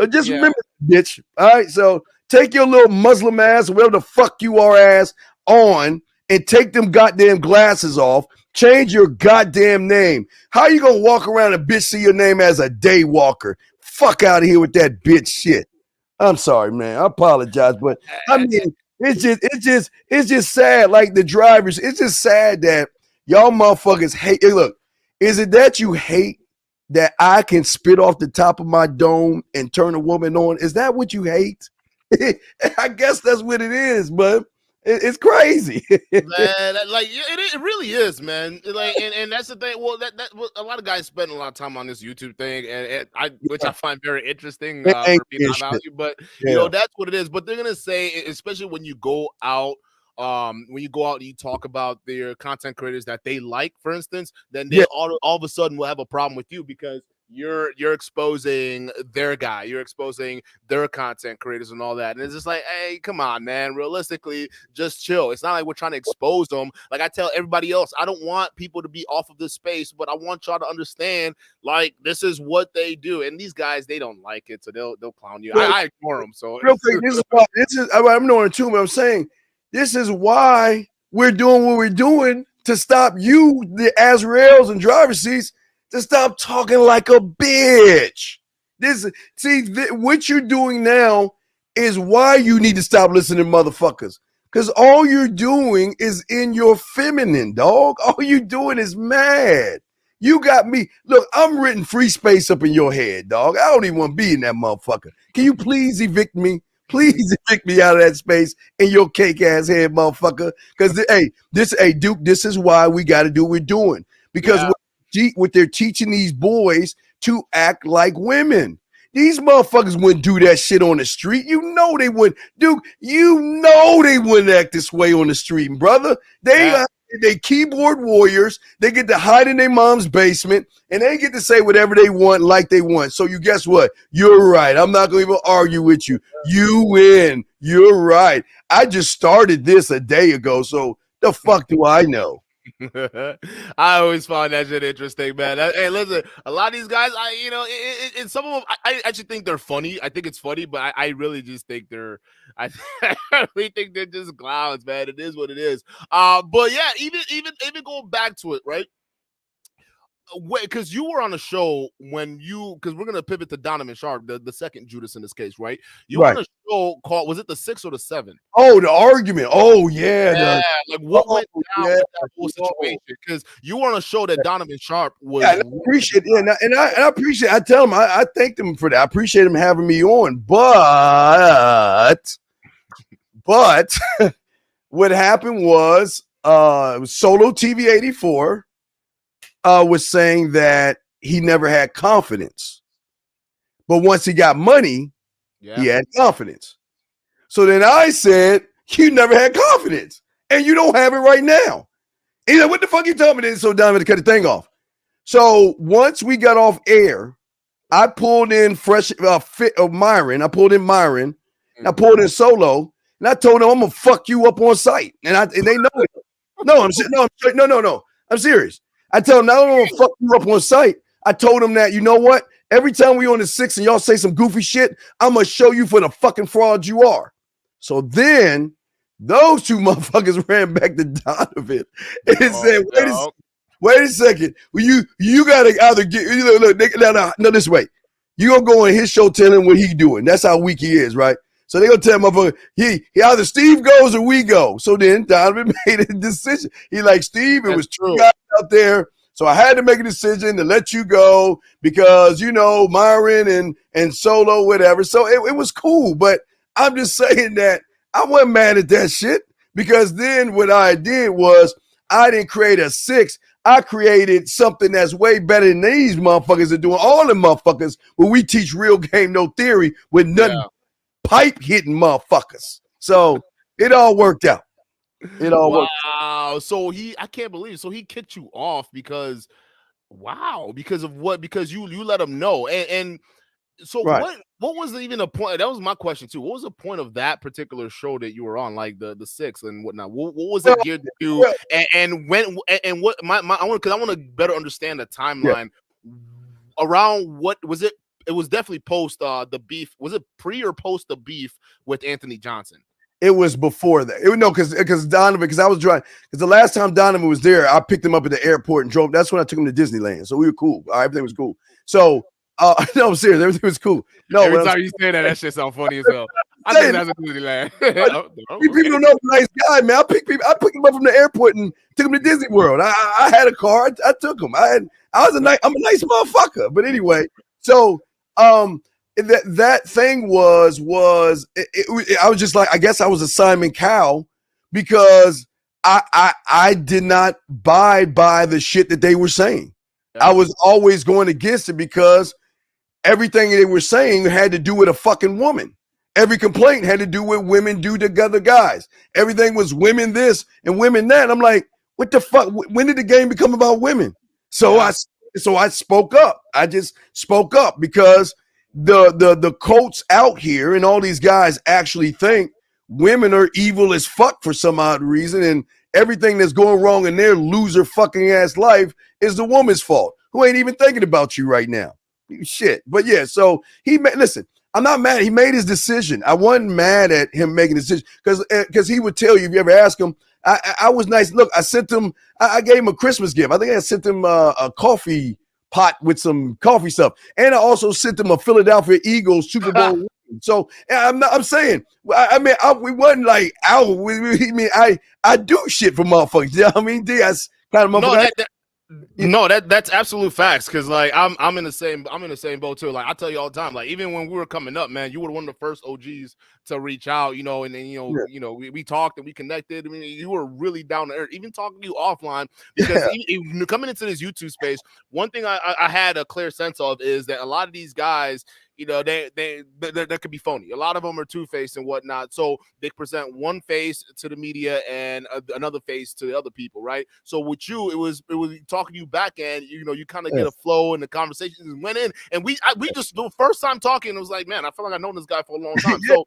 Just remember, bitch. All right. So take your little Muslim ass, whatever the fuck you are ass on, and take them goddamn glasses off. Change your goddamn name. How you gonna walk around and bitch see your name as a day walker? Fuck out of here with that bitch shit. I'm sorry, man. I apologize, but I mean, it's just sad. Like the drivers, it's just sad that y'all motherfuckers hate. Look, is it that you hate that I can spit off the top of my dome and turn a woman on? Is that what you hate? I guess that's what it is, but it's crazy. Man, it really is, man. And that's the thing. Well, that a lot of guys spend a lot of time on this YouTube thing, which I find very interesting for being high value. But that's what it is. But they're gonna say, especially when you go out. When you go out and you talk about their content creators that they like, for instance, then they all of a sudden will have a problem with you because you're exposing their guy, you're exposing their content creators and all that. And it's just like, hey, come on, man. Realistically, just chill. It's not like we're trying to expose them. Like I tell everybody else, I don't want people to be off of this space, but I want y'all to understand, like, this is what they do. And these guys, they don't like it, so they'll clown you. I ignore them. So real quick, I'm knowing too, but I'm saying this is why we're doing what we're doing to stop you, the Azraels and driver seats, to stop talking like a bitch. What you're doing now is why you need to stop listening to motherfuckers. Because all you're doing is in your feminine, dog. All you're doing is mad. You got me. Look, I'm written free space up in your head, dog. I don't even want to be in that motherfucker. Can you please evict me? Please evict me out of that space in your cake ass head, motherfucker. Because Duke, this is why we got to do what we're doing. Because what they're teaching these boys to act like women. These motherfuckers wouldn't do that shit on the street. You know they wouldn't. Duke, you know they wouldn't act this way on the street, brother. They keyboard warriors. They get to hide in their mom's basement, and they get to say whatever they want like they want. So you guess what? You're right. I'm not going to even argue with you. You win. You're right. I just started this a day ago, so the fuck do I know? I always find that shit interesting, man. Hey, listen, a lot of these guys, and some of them, I actually think they're funny. I think it's funny, but I really just think I really think they're just clowns, man. It is what it is. But yeah, even going back to it, right? Because you were on a show because we're gonna pivot to Donovan Sharp, the second Judas in this case, right? You were on a show called, was it the 6 or the 7? Oh, the argument. Oh yeah. Like what went down with that whole situation? Because you were on a show that Donovan Sharp was. Yeah, I appreciate it. And I appreciate. I tell them I thank them for that. I appreciate them having me on. But what happened was Solo TV 84. Was saying that he never had confidence. But once he got money, he had confidence. So then I said, you never had confidence. And you don't have it right now. He's like, what the fuck you telling me? So Donovan to cut the thing off. So once we got off air, I pulled in Myron. I pulled in Myron. I pulled in Solo. And I told him, I'm going to fuck you up on site. And they know it. No, I'm serious. I tell them, not only going to fuck you up on site, I told them that, you know what? Every time we on the 6 and y'all say some goofy shit, I'm going to show you for the fucking fraud you are. So then those two motherfuckers ran back to Donovan and said, wait a second. Well, you got to either no, this way. You going to go on his show telling what he doing. That's how weak he is, right? So they gonna tell motherfucker, he either Steve goes or we go. So then Donovan made a decision. He like, Steve, it was two guys out there. So I had to make a decision to let you go because, Myron and Solo, whatever. So it was cool. But I'm just saying that I wasn't mad at that shit because then what I did was I didn't create a 6. I created something that's way better than these motherfuckers are doing. All the motherfuckers where we teach real game, no theory with nothing. Pipe hitting motherfuckers. So it all worked out. It all worked out. Wow. So I can't believe it. So he kicked you off because of what? Because you let him know. And so what was even the point? That was my question too. What was the point of that particular show that you were on, like the 6 and whatnot? What was it geared to do? And when and what I want to better understand the timeline around what was it? It was definitely post the beef. Was it pre or post the beef with Anthony Johnson? It was before that. Because Donovan, because I was driving. Because the last time Donovan was there, I picked him up at the airport and drove. That's when I took him to Disneyland. So we were cool. Everything was cool. So no, I'm serious. Everything was cool. No, every time you say that shit sounds funny as hell. I think that's a Disneyland. People don't know I'm a nice guy, man. I picked him up from the airport and took him to Disney World. I had a car. I took him. I'm a nice motherfucker. But anyway, so that thing was I was just like, I guess I was a Simon Cowell because I did not buy by the shit that they were saying. I was always going against it because everything they were saying had to do with a fucking woman. Every complaint had to do with women do to other guys. Everything was women this and women that. I'm like, what the fuck? When did the game become about women? So So I spoke up. I just spoke up because the coats out here and all these guys actually think women are evil as fuck for some odd reason, and everything that's going wrong in their loser fucking ass life is the woman's fault, who ain't even thinking about you right now. Shit. But yeah, so listen, I'm not mad. He made his decision. I wasn't mad at him making a decision because he would tell you if you ever ask him. I was nice. Look, I sent him. I gave him a Christmas gift. I think I sent him a coffee pot with some coffee stuff, and I also sent him a Philadelphia Eagles Super Bowl ring. So I'm saying, we wasn't like out. I do shit for motherfuckers. You know what I mean? That's kind of motherfucker. That's absolute facts. Cause like I'm in the same boat too. Like I tell you all the time, like even when we were coming up, man, you were one of the first OGs to reach out, and then we talked and we connected. I mean, you were really down to earth, even talking to you offline, because coming into this YouTube space, one thing I had a clear sense of is that a lot of these guys, they could be phony. A lot of them are two-faced and whatnot. So they present one face to the media and another face to the other people, right? So with you, it was talking to you back, and you kind of get a flow, and the conversations went in, and we just the first time talking, it was like, man, I feel like I've known this guy for a long time. So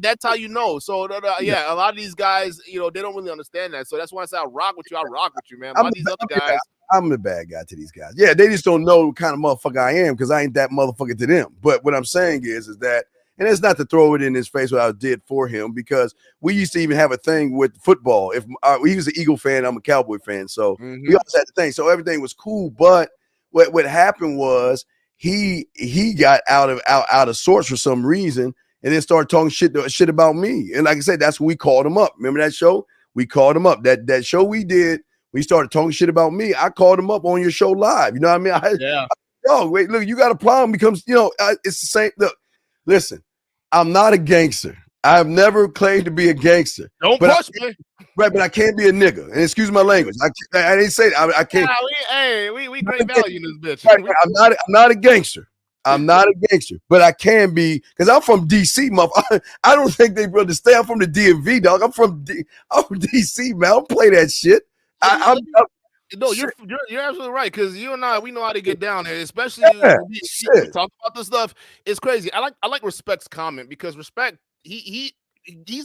that's how you know. So a lot of these guys, they don't really understand that. So that's why I say I rock with you, man. A lot of these other guys. I'm the bad guy to these guys. Yeah, they just don't know what kind of motherfucker I am because I ain't that motherfucker to them. But what I'm saying is that, and it's not to throw it in his face what I did for him, because we used to even have a thing with football. If he was an Eagle fan, I'm a Cowboy fan, so we always had the thing. So everything was cool. But what happened was he got out of sorts for some reason, and then started talking shit about me. And like I said, that's when we called him up. Remember that show? We called him up. That show we did. We started talking shit about me. I called him up on your show live. You know what I mean? Wait, look, you got a problem. Becomes, it's the same. Look, listen, I'm not a gangster. I've never claimed to be a gangster. Don't push me. Right, but I can't be a nigga. And excuse my language. I didn't say that. I can't. We great value in this bitch. Right, I'm not a gangster. I'm not a gangster, but I can be, because I'm from DC, motherfucker. I don't think they understand. I'm from the DMV, dog. I'm from DC, man. I don't play that shit. You're absolutely right, because you and I, we know how to get down there, especially when we talk about this stuff. It's crazy. I like Respect's comment, because Respect, he's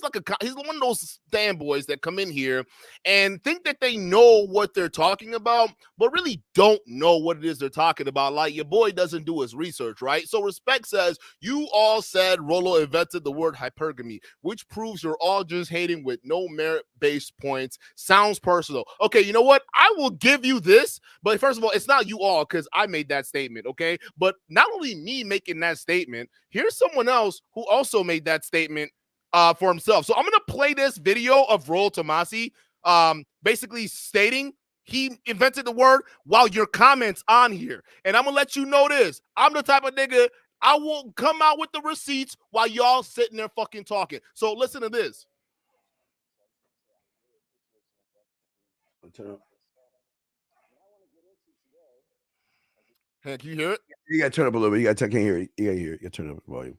one of those fanboys that come in here and think that they know what they're talking about, but really don't know what it is they're talking about. Like, your boy doesn't do his research, right? So Respect says, you all said Rollo invented the word hypergamy, which proves you're all just hating with no merit-based points. Sounds personal. Okay, you know what? I will give you this, but first of all, it's not you all, because I made that statement, okay? But not only me making that statement, here's someone else who also made that statement for himself. So I'm going to play this video of Rollo Tomasi basically stating he invented the word while your comments on here. And I'm going to let you know this. I'm the type of nigga, I won't come out with the receipts while y'all sitting there fucking talking. So listen to this. Hey, can you hear it? You got to turn up a little bit. Can't hear it. You got to hear it. You got to turn up the volume.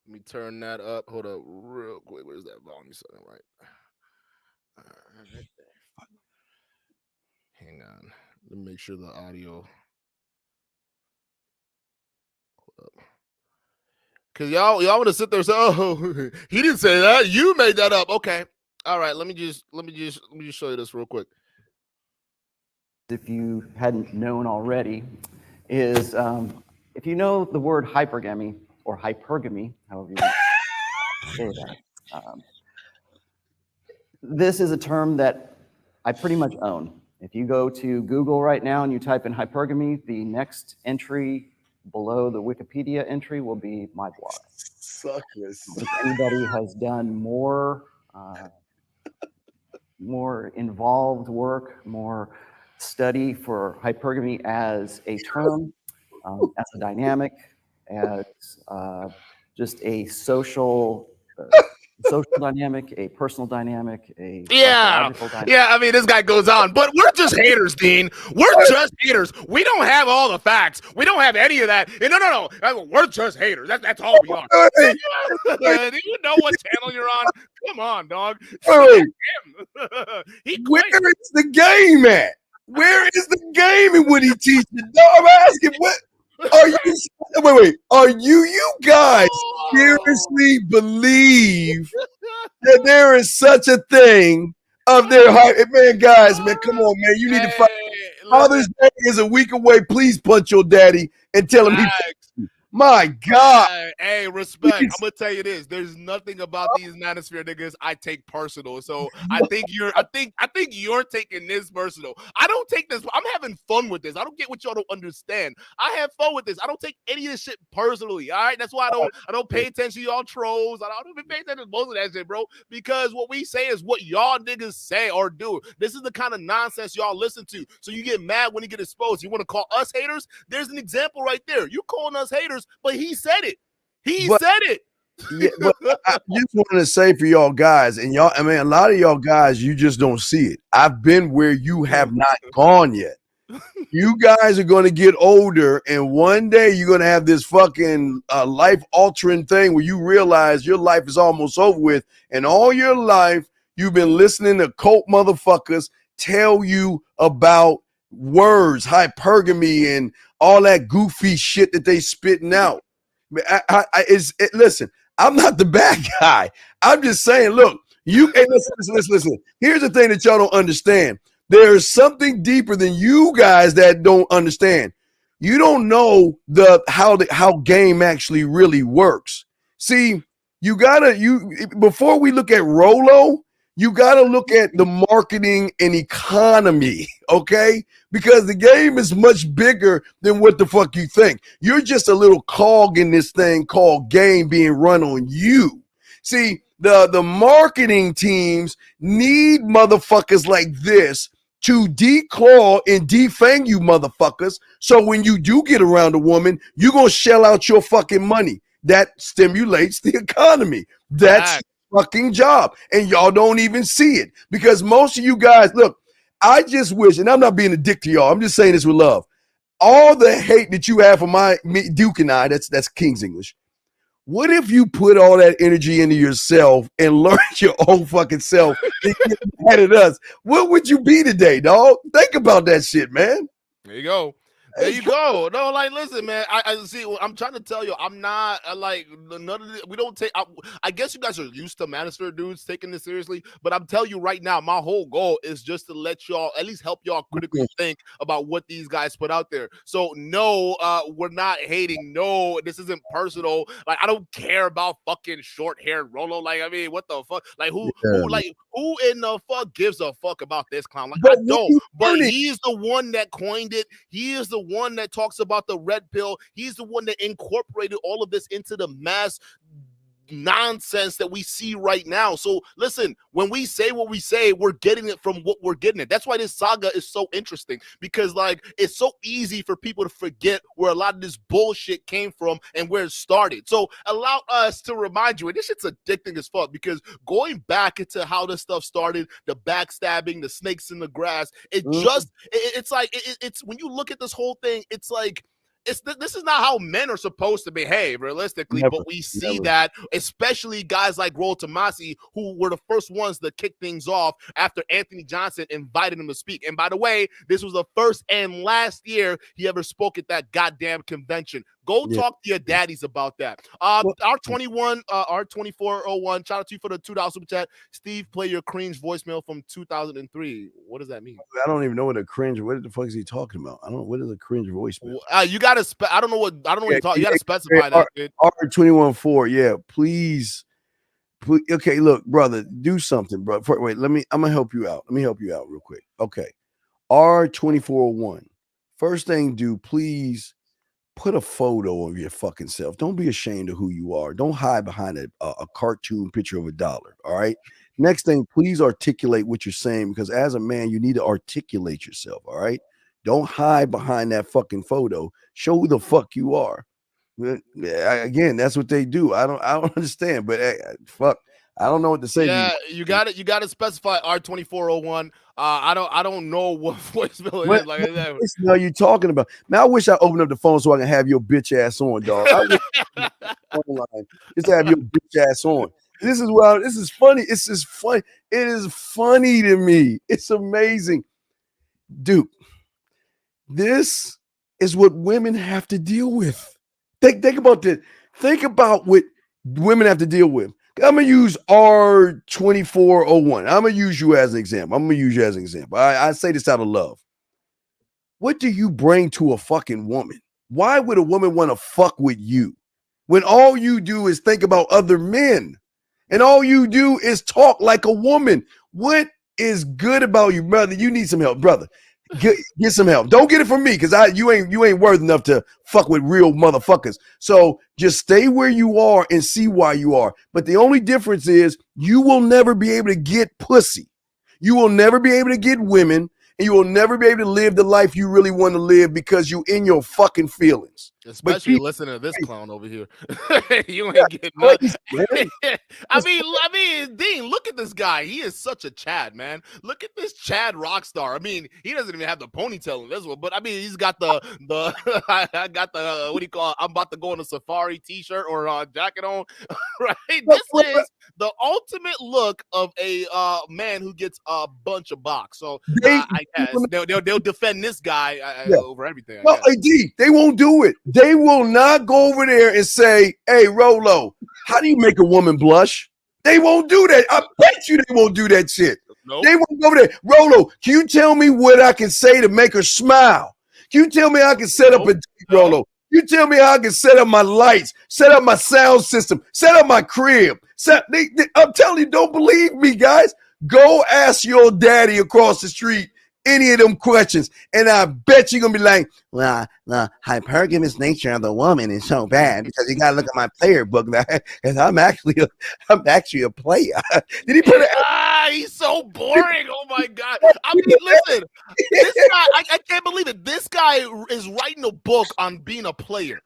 Let me turn that up. Hold up real quick. Where's that volume setting? Right. Hang on. Let me make sure the audio. Hold up. Cause y'all want to sit there and say, "Oh, he didn't say that. You made that up." Okay. All right. Let me just show you this real quick. If you hadn't known already, is if you know the word hypergamy, or hypergamy, however you want to say that. This is a term that I pretty much own. If you go to Google right now and you type in hypergamy, the next entry below the Wikipedia entry will be my blog. Suckers. If anybody has done more involved work, more study for hypergamy as a term, as a dynamic, as just a social dynamic, a personal dynamic, a psychological dynamic. Yeah, I mean, this guy goes on, but we're just haters, Dean. We're just haters. We don't have all the facts. We don't have any of that. No. We're just haters. That's all we are. Do you know what channel you're on? Come on, dog. Where is the game at? Where is the game in what he teaches? No, I'm asking, what are you? Wait. Are you guys seriously believe that there is such a thing of their hype? Man, guys, man, come on, man. You need to find Father's Day is a week away. Please punch your daddy and tell him he. My God. Hey, respect. I'm gonna tell you this. There's nothing about these manosphere niggas I take personal. So I think you're taking this personal. I don't take this. I'm having fun with this. I don't get what y'all don't understand. I have fun with this. I don't take any of this shit personally. All right. That's why I don't pay attention to y'all trolls. I don't even pay attention to most of that shit, bro. Because what we say is what y'all niggas say or do. This is the kind of nonsense y'all listen to. So you get mad when you get exposed. You want to call us haters? There's an example right there. You calling us haters, but he said it. He said it. Yeah, but I just wanted to say for y'all guys, and y'all, I mean, a lot of y'all guys, you just don't see it. I've been where you have not gone yet. You guys are going to get older, and one day you're going to have this fucking life-altering thing where you realize your life is almost over with, and all your life you've been listening to cult motherfuckers tell you about words, hypergamy, and all that goofy shit that they spitting out. Listen, I'm not the bad guy. I'm just saying, look, hey, listen. Here's the thing that y'all don't understand. There's something deeper than you guys that don't understand. You don't know how game actually really works. See, before we look at Rolo, you gotta look at the marketing and economy, okay? Because the game is much bigger than what the fuck you think. You're just a little cog in this thing called game being run on you. See, the marketing teams need motherfuckers like this to declaw and defang you motherfuckers. So when you do get around a woman, you're gonna shell out your fucking money. That stimulates the economy. That's fucking job, and y'all don't even see it because most of you guys, look, I just wish, and I'm not being a dick to y'all, I'm just saying this with love, all the hate that you have for Duke and I, that's King's English. What if you put all that energy into yourself and learned your own fucking self and get mad at us? What would you be today, dog? Think about that shit, man. There you go. There you go. No, like, listen, man. I see. I'm trying to tell you, I'm not like none of this. We don't take. I guess you guys are used to Manosphere dudes taking this seriously, but I'm telling you right now, my whole goal is just to let y'all at least help y'all critically think about what these guys put out there. So no, we're not hating. No, this isn't personal. Like, I don't care about fucking short-haired Rolo. Like, I mean, what the fuck? Like, who in the fuck gives a fuck about this clown? Like, I don't. But he's the one that coined it. He is the one that talks about the red pill. He's the one that incorporated all of this into the mass nonsense that we see right now. So listen, when we say what we say, we're getting it from what we're getting it. That's why this saga is so interesting, because like it's so easy for people to forget where a lot of this bullshit came from and where it started. So allow us to remind you, and this shit's addicting as fuck, because going back into how this stuff started, the backstabbing, the snakes in the grass, it's like it's when you look at this whole thing, it's like this is not how men are supposed to behave realistically, but we see that, especially guys like Roll Tomasi, who were the first ones to kick things off after Anthony Johnson invited him to speak. And by the way, this was the first and last year he ever spoke at that goddamn convention. Go talk to your daddies about that. R21, R2401, shout out to you for the $2 super chat. Steve, play your cringe voicemail from 2003. What does that mean? I don't even know what a cringe. What the fuck is he talking about? I don't know. What is a cringe voicemail? You gotta. I don't know what you're talking. You gotta specify that. R214. Yeah, please. Okay, look, brother, do something, bro. Wait, I'm gonna help you out. Let me help you out real quick. Okay, R2401. First thing, please put a photo of your fucking self. Don't be ashamed of who you are. Don't hide behind a cartoon picture of $1. All right. Next thing, please articulate what you're saying, because as a man, you need to articulate yourself. All right. Don't hide behind that fucking photo. Show who the fuck you are. Again, that's what they do. I don't understand, but fuck, I don't know what to say. Yeah, you got it. You got to specify R2401. I don't know what voicemail it is. Like that. What are you talking about? Man, I wish I opened up the phone so I can have your bitch ass on, dog. Just have your bitch ass on. This is funny. It's just funny. It is funny to me. It's amazing. Dude, this is what women have to deal with. Think about this. Think about what women have to deal with. I'm gonna use R2401. I'm gonna use you as an example. I say this out of love. What do you bring to a fucking woman? Why would a woman want to fuck with you when all you do is think about other men and all you do is talk like a woman? What is good about you, brother? You need some help, brother. Get some help. Don't get it from me because you ain't worth enough to fuck with real motherfuckers. So just stay where you are and see why you are. But the only difference is you will never be able to get pussy. You will never be able to get women, and you will never be able to live the life you really want to live because you in your fucking feelings. Especially listening to this clown over here. You ain't getting nothing. I mean, Dean, look at this guy. He is such a Chad, man. Look at this Chad rock star. I mean, he doesn't even have the ponytail in this one, but I mean, he's got the I got the what do you call it? I'm about to go on a safari t-shirt or jacket on. Right? This is the ultimate look of a man who gets a bunch of box. So I guess they'll defend this guy over everything. No, AD, they won't do it. They will not go over there and say, "Hey, Rolo, how do you make a woman blush?" They won't do that. I bet you they won't do that shit. Nope. They won't go over there. Rolo, can you tell me what I can say to make her smile? Can you tell me how I can set up a Rolo? You tell me how I can set up my lights, set up my sound system, set up my crib. I'm telling you, don't believe me, guys. Go ask your daddy across the street any of them questions, and I bet you're gonna be like, "Well, the hypergamous nature of the woman is so bad because you gotta look at my player book, because I'm actually a player." Did he put it? He's so boring. Oh my god! I mean, listen, this guy, I can't believe it. This guy is writing a book on being a player.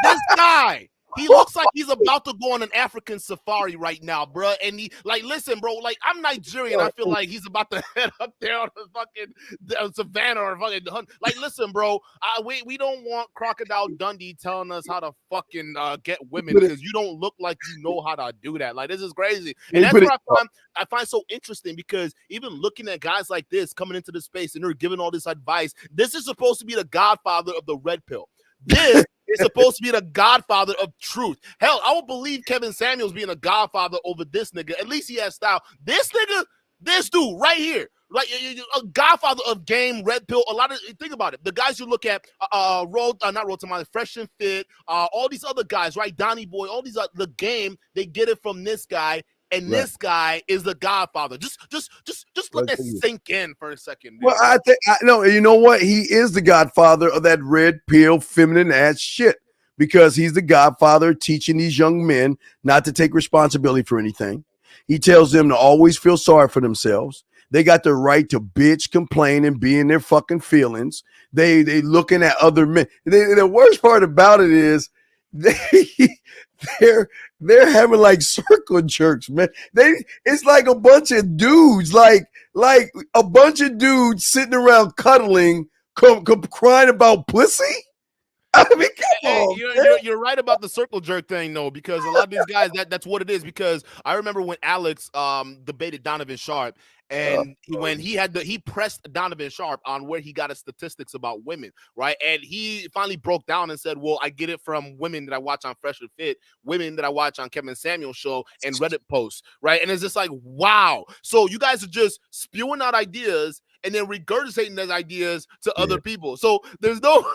This guy. He looks like he's about to go on an African safari right now, bro. And he, like, listen, bro, like, I'm Nigerian. I feel like he's about to head up there on the fucking savannah or fucking hunt. Like, listen, bro, we don't want Crocodile Dundee telling us how to fucking get women because you don't look like you know how to do that. Like, this is crazy. And that's what I find so interesting, because even looking at guys like this coming into the space and they're giving all this advice, this is supposed to be the godfather of the red pill. This is supposed to be the godfather of truth. Hell, I would believe Kevin Samuels being a godfather over this nigga. At least he has style. This nigga, this dude right here, like a godfather of game, red pill. A lot of, think about it. The guys you look at, not Road to My Fresh and Fit, all these other guys, right? Donnie Boy, all these, the game, they get it from this guy. And this guy is the godfather. Just let that sink in for a second. Well, I think no. You know what? He is the godfather of that red pill, feminine ass shit, because he's the godfather teaching these young men not to take responsibility for anything. He tells them to always feel sorry for themselves. They got the right to bitch, complain, and be in their fucking feelings. They looking at other men. The worst part about it is they're having like circle jerks, man. It's like a bunch of dudes, like a bunch of dudes sitting around cuddling, crying about pussy. I mean, come on, you're right about the circle jerk thing, though, because a lot of these guys, that's what it is. Because I remember when Alex debated Donovan Sharp, and when he pressed Donovan Sharp on where he got his statistics about women, right? And he finally broke down and said, well, I get it from women that I watch on Fresh and Fit, women that I watch on Kevin Samuels show, and Reddit posts, right? And it's just like, wow. So you guys are just spewing out ideas and then regurgitating those ideas to other people. So there's no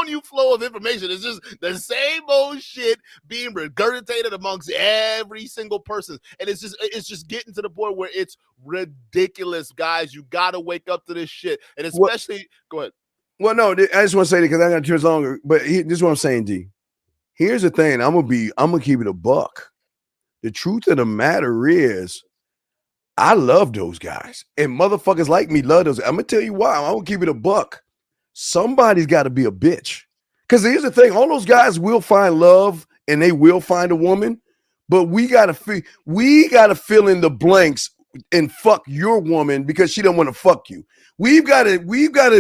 new flow of information. It's just the same old shit being regurgitated amongst every single person. And it's just getting to the point where it's ridiculous, guys. You gotta wake up to this shit. And especially go ahead. Well, no, I just want to say that because I got too much longer. But this is what I'm saying, D. Here's the thing. I'm gonna keep it a buck. The truth of the matter is, I love those guys, and motherfuckers like me love those. I'm gonna tell you why. I'm gonna keep it a buck. Somebody's got to be a bitch. Because here's the thing: all those guys will find love, and they will find a woman, but we gotta fill in the blanks and fuck your woman because she don't want to fuck you. We've got to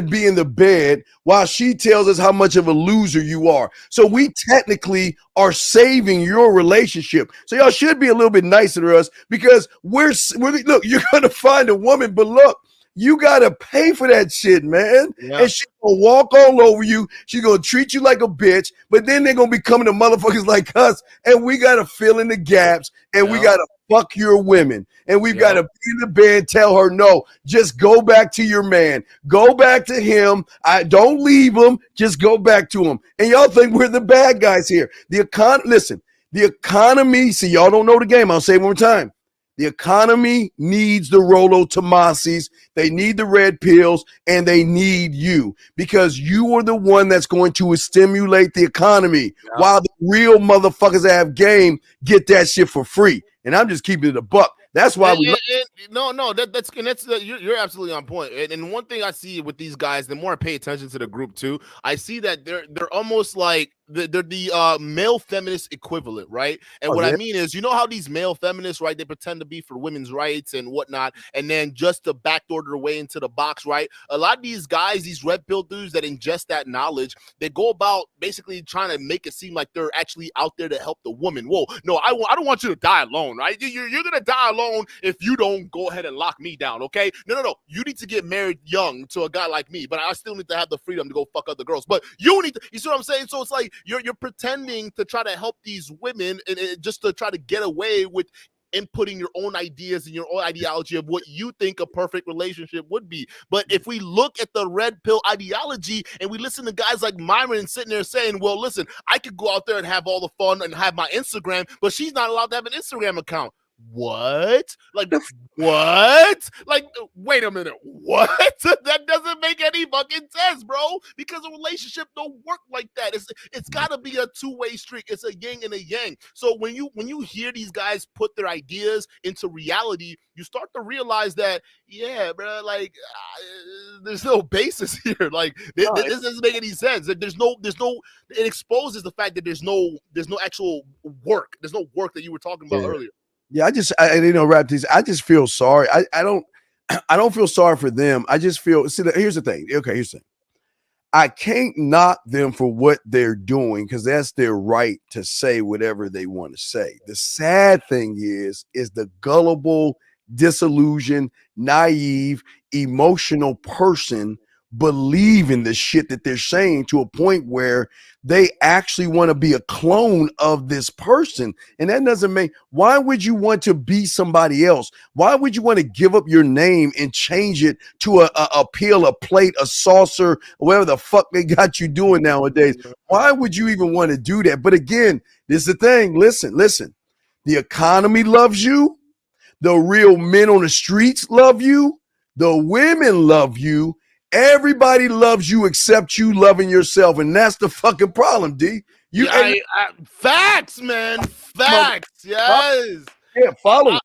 be in the bed while she tells us how much of a loser you are. So we technically are saving your relationship. So y'all should be a little bit nicer to us because we're look, you're going to find a woman, but look, you gotta pay for that shit, man. Yeah. And she's gonna walk all over you. She's gonna treat you like a bitch, but then they're gonna be coming to motherfuckers like us, and we gotta fill in the gaps, and we gotta fuck your women, and we've gotta be in the bed and tell her, no, just go back to your man, go back to him. I don't leave him, just go back to him. And y'all think we're the bad guys here. Listen, the economy, see, y'all don't know the game. I'll say it one more time. The economy needs the Rolo Tomasis, they need the red pills, and they need you, because you are the one that's going to stimulate the economy, while the real motherfuckers that have game get that shit for free. And I'm just keeping it a buck. That's why you're absolutely on point. And one thing I see with these guys, the more I pay attention to the group too, I see that they're almost like they're the male feminist equivalent, right? And what I mean is, you know how these male feminists, right, they pretend to be for women's rights and whatnot, and then just to backdoor their way into the box, right? A lot of these guys, these red pill dudes that ingest that knowledge, they go about basically trying to make it seem like they're actually out there to help the woman. Whoa, no, I don't want you to die alone, right? You're gonna die alone if you don't go ahead and lock me down, okay? No. You need to get married young to a guy like me, but I still need to have the freedom to go fuck other girls. But you see what I'm saying? So it's like you're pretending to try to help these women and just to try to get away with inputting your own ideas and your own ideology of what you think a perfect relationship would be. But if we look at the red pill ideology and we listen to guys like Myron sitting there saying, well, listen, I could go out there and have all the fun and have my Instagram, but she's not allowed to have an Instagram account. What? Like, what? Like, wait a minute. What? That doesn't make any fucking sense, bro. Because a relationship don't work like that. It's got to be a two-way streak. It's a yin and a yang. So when you hear these guys put their ideas into reality, you start to realize that, yeah, bro, like there's no basis here. Like this doesn't make any sense. There's no. It exposes the fact that there's no actual work. There's no work that you were talking about earlier. Yeah, wrap these. I just feel sorry. I don't feel sorry for them. I just feel, here's the thing. Okay, here's the thing. I can't knock them for what they're doing, because that's their right to say whatever they want to say. The sad thing is the gullible, disillusioned, naive, emotional person believe in the shit that they're saying to a point where they actually want to be a clone of this person. And that doesn't make, why would you want to be somebody else? Why would you want to give up your name and change it to a pill, a plate, a saucer, whatever the fuck they got you doing nowadays? Why would you even want to do that? But again, this is the thing. Listen, the economy loves you. The real men on the streets love you. The women love you. Everybody loves you except you loving yourself, and that's the fucking problem, D. Facts, man. Facts. Yes. Yeah, follow.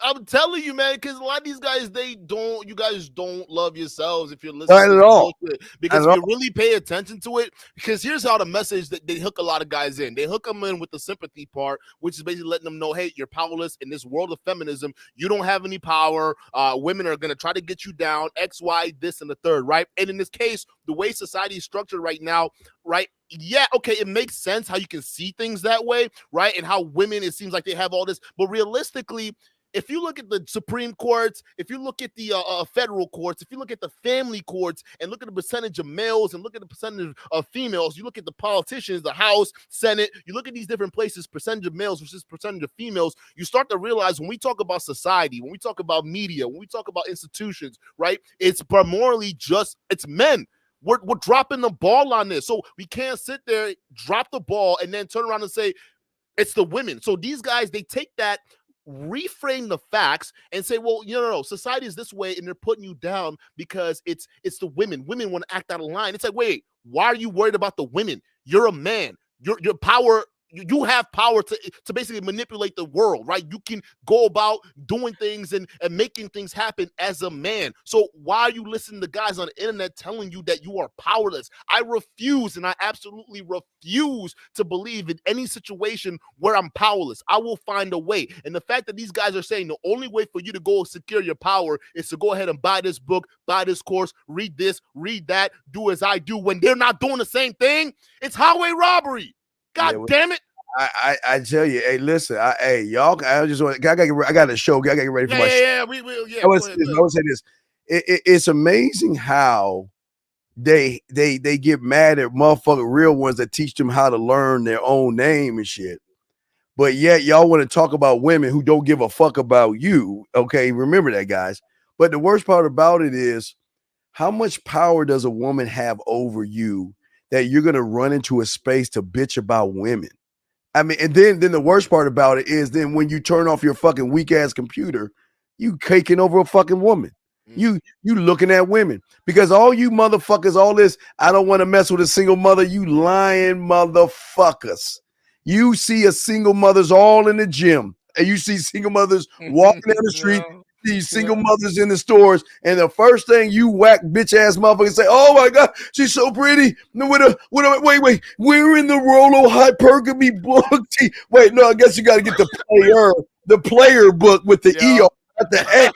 I'm telling you, man, because a lot of these guys, you guys don't love yourselves if you're listening. Not at all. Because if you really pay attention to it, because here's how the message that they hook a lot of guys in. They hook them in with the sympathy part, which is basically letting them know, hey, you're powerless in this world of feminism. You don't have any power. Women are going to try to get you down, X, Y, this, and the third, right? And in this case, the way society is structured right now, right? Yeah, okay, it makes sense how you can see things that way, right? And how women, it seems like they have all this. But realistically, if you look at the Supreme Courts, if you look at the federal courts, if you look at the family courts and look at the percentage of males and look at the percentage of females, you look at the politicians, the House, Senate, you look at these different places, percentage of males versus percentage of females, you start to realize when we talk about society, when we talk about media, when we talk about institutions, right, it's primarily it's men. We're dropping the ball on this. So we can't sit there, drop the ball, and then turn around and say, it's the women. So these guys, they take that, reframe the facts, and say, well, no, society is this way, and they're putting you down because it's the women. Women want to act out of line. It's like, wait, why are you worried about the women? You're a man. Your power. You have power to basically manipulate the world, right? You can go about doing things and making things happen as a man. So why are you listening to guys on the internet telling you that you are powerless? I refuse, and I absolutely refuse to believe in any situation where I'm powerless. I will find a way. And the fact that these guys are saying the only way for you to go secure your power is to go ahead and buy this book, buy this course, read this, read that, do as I do, when they're not doing the same thing, it's highway robbery. God damn it. I tell you, hey, listen, y'all, I got a show. I got to get ready for my show. Yeah. I would say this. it's amazing how they get mad at motherfucking real ones that teach them how to learn their own name and shit. But yet y'all want to talk about women who don't give a fuck about you. Okay, remember that, guys. But the worst part about it is, how much power does a woman have over you that you're gonna run into a space to bitch about women? I mean, and then the worst part about it is, then when you turn off your fucking weak ass computer, you caking over a fucking woman. You looking at women, because all you motherfuckers, all this, I don't want to mess with a single mother. You lying motherfuckers. You see a single mothers all in the gym, and you see single mothers walking down the street. These single mothers in the stores, and the first thing you whack bitch ass motherfuckers say, "Oh my god, she's so pretty." Wait, we're in the Rolo hypergamy book. Wait, no, I guess you got to get the player book with the E at the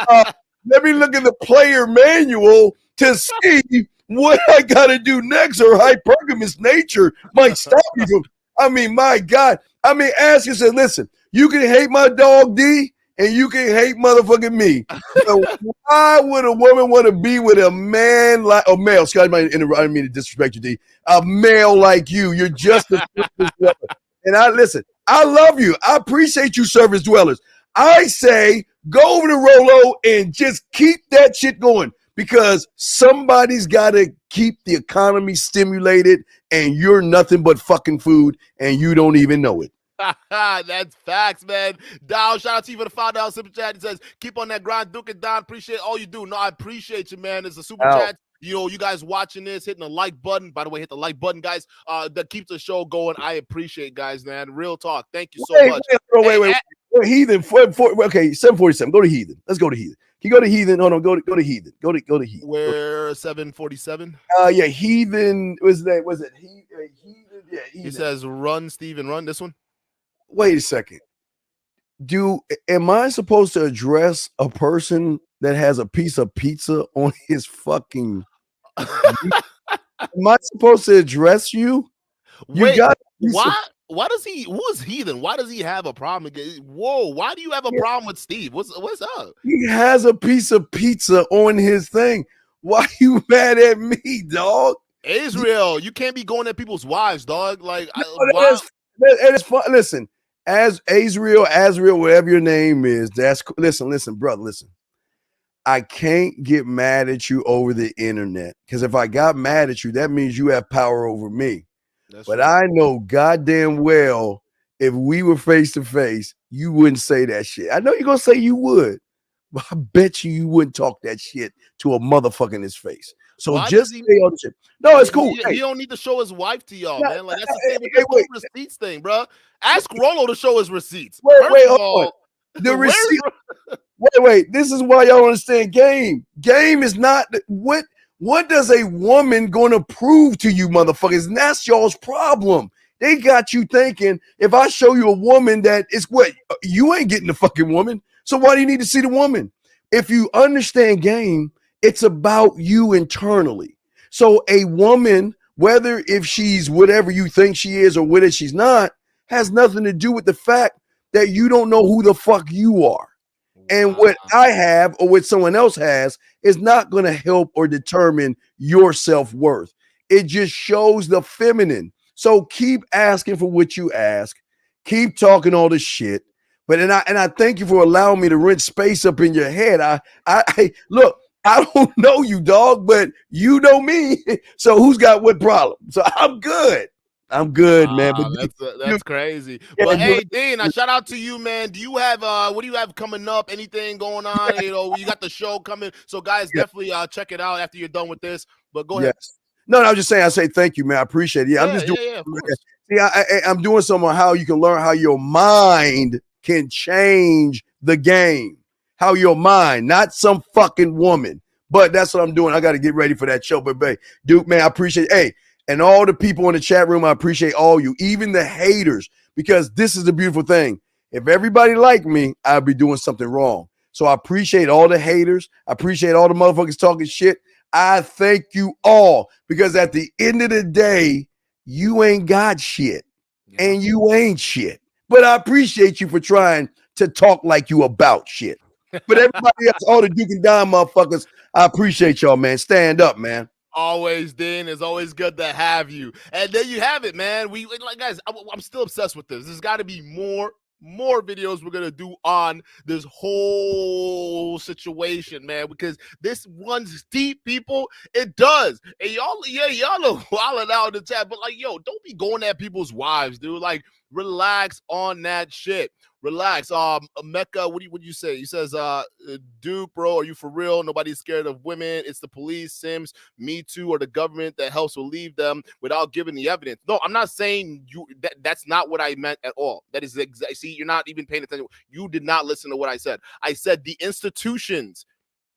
A. Let me look at the player manual to see what I got to do next, or hypergamous nature might stop me from. I mean, my God. I mean, ask yourself, listen, you can hate my dog D, and you can hate motherfucking me. So why would a woman want to be with a man like a male? Scott, I didn't mean to disrespect you, D. A male like you. You're just a surface dweller. And I love you. I appreciate you, surface dwellers. I say go over to Rolo and just keep that shit going, because somebody's got to keep the economy stimulated, and you're nothing but fucking food, and you don't even know it. That's facts, man. Dow, shout out to you for the $5 super chat. He says, keep on that grind, Duke and Don. Appreciate all you do. No, I appreciate you, man. It's a super chat. You know, you guys watching this, hitting the like button. By the way, hit the like button, guys. That keeps the show going. I appreciate, guys, man. Real talk. Thank you so much. Wait. Heathen. Okay, 747. Go to Heathen. Let's go to Heathen. Can you go to Heathen? Hold on. Go to Heathen. Go to Heathen. Where 747? Yeah, Heathen. Was it Heathen? Yeah, Heathen. He says, run, Steven, run. This one. Wait a second. Am I supposed to address a person that has a piece of pizza on his fucking? Am I supposed to address you? Wait, why does he? Who is Heathen? Why does he have a problem? Whoa! Why do you have a problem with Steve? What's up? He has a piece of pizza on his thing. Why you mad at me, dog? Israel, you can't be going at people's wives, dog. Like, it's fun. Listen, as Azrael, whatever your name is, listen, brother, listen. I can't get mad at you over the internet, because if I got mad at you, that means you have power over me. But I know goddamn well, if we were face to face, you wouldn't say that shit. I know you're gonna say you would, but I bet you wouldn't talk that shit to a motherfucker in his face. So why just say all the shit. No, it's cool. He don't need to show his wife to y'all, man. Like, that's the thing with the receipts thing, bro. Ask Rolo to show his receipts. Wait, hold on. The receipt. Wait. This is why y'all understand game. Game is not what. What does a woman gonna prove to you, motherfuckers? And that's y'all's problem. They got you thinking, if I show you a woman that is what, you ain't getting the fucking woman. So why do you need to see the woman? If you understand game, it's about you internally. So a woman, whether if she's whatever you think she is or whether she's not, has nothing to do with the fact that you don't know who the fuck you are. And what I have or what someone else has is not going to help or determine your self-worth. It just shows the feminine. So keep asking for what you ask. Keep talking all this shit. But I thank you for allowing me to rent space up in your head. I look, I don't know you, dog, but you know me. So who's got what problem? So I'm good. I'm good, man. But that's crazy. But hey, Dean, shout out to you, man. Do you have what do you have coming up? Anything going on? You know, you got the show coming. So guys, definitely check it out after you're done with this. But go ahead. No, I was just saying, I say thank you, man. I appreciate it. Yeah, I'm just doing I'm doing something on how you can learn how your mind can change the game. How your mind, not some fucking woman. But that's what I'm doing. I got to get ready for that show. But Duke, man, I appreciate it. Hey. And all the people in the chat room, I appreciate all you, even the haters, because this is the beautiful thing. If everybody liked me, I'd be doing something wrong. So I appreciate all the haters. I appreciate all the motherfuckers talking shit. I thank you all, because at the end of the day, you ain't got shit and you ain't shit. But I appreciate you for trying to talk like you about shit. But everybody else, all the Duke and Don motherfuckers, I appreciate y'all, man. Stand up, man. Always, Dean. It's always good to have you. And there you have it, man. We like, guys. I'm still obsessed with this. There's got to be more videos we're gonna do on this whole situation, man, because this runs deep, people. It does. And y'all are wilding out in the chat, but like, yo, don't be going at people's wives, dude. Like, relax on that shit. Relax. Mecca, what do you say? He says, Duke, bro, are you for real? Nobody's scared of women. It's the police, Sims, Me Too, or the government that helps relieve them without giving the evidence. No, I'm not saying you. That's not what I meant at all. That is exactly. See, you're not even paying attention. You did not listen to what I said. I said the institutions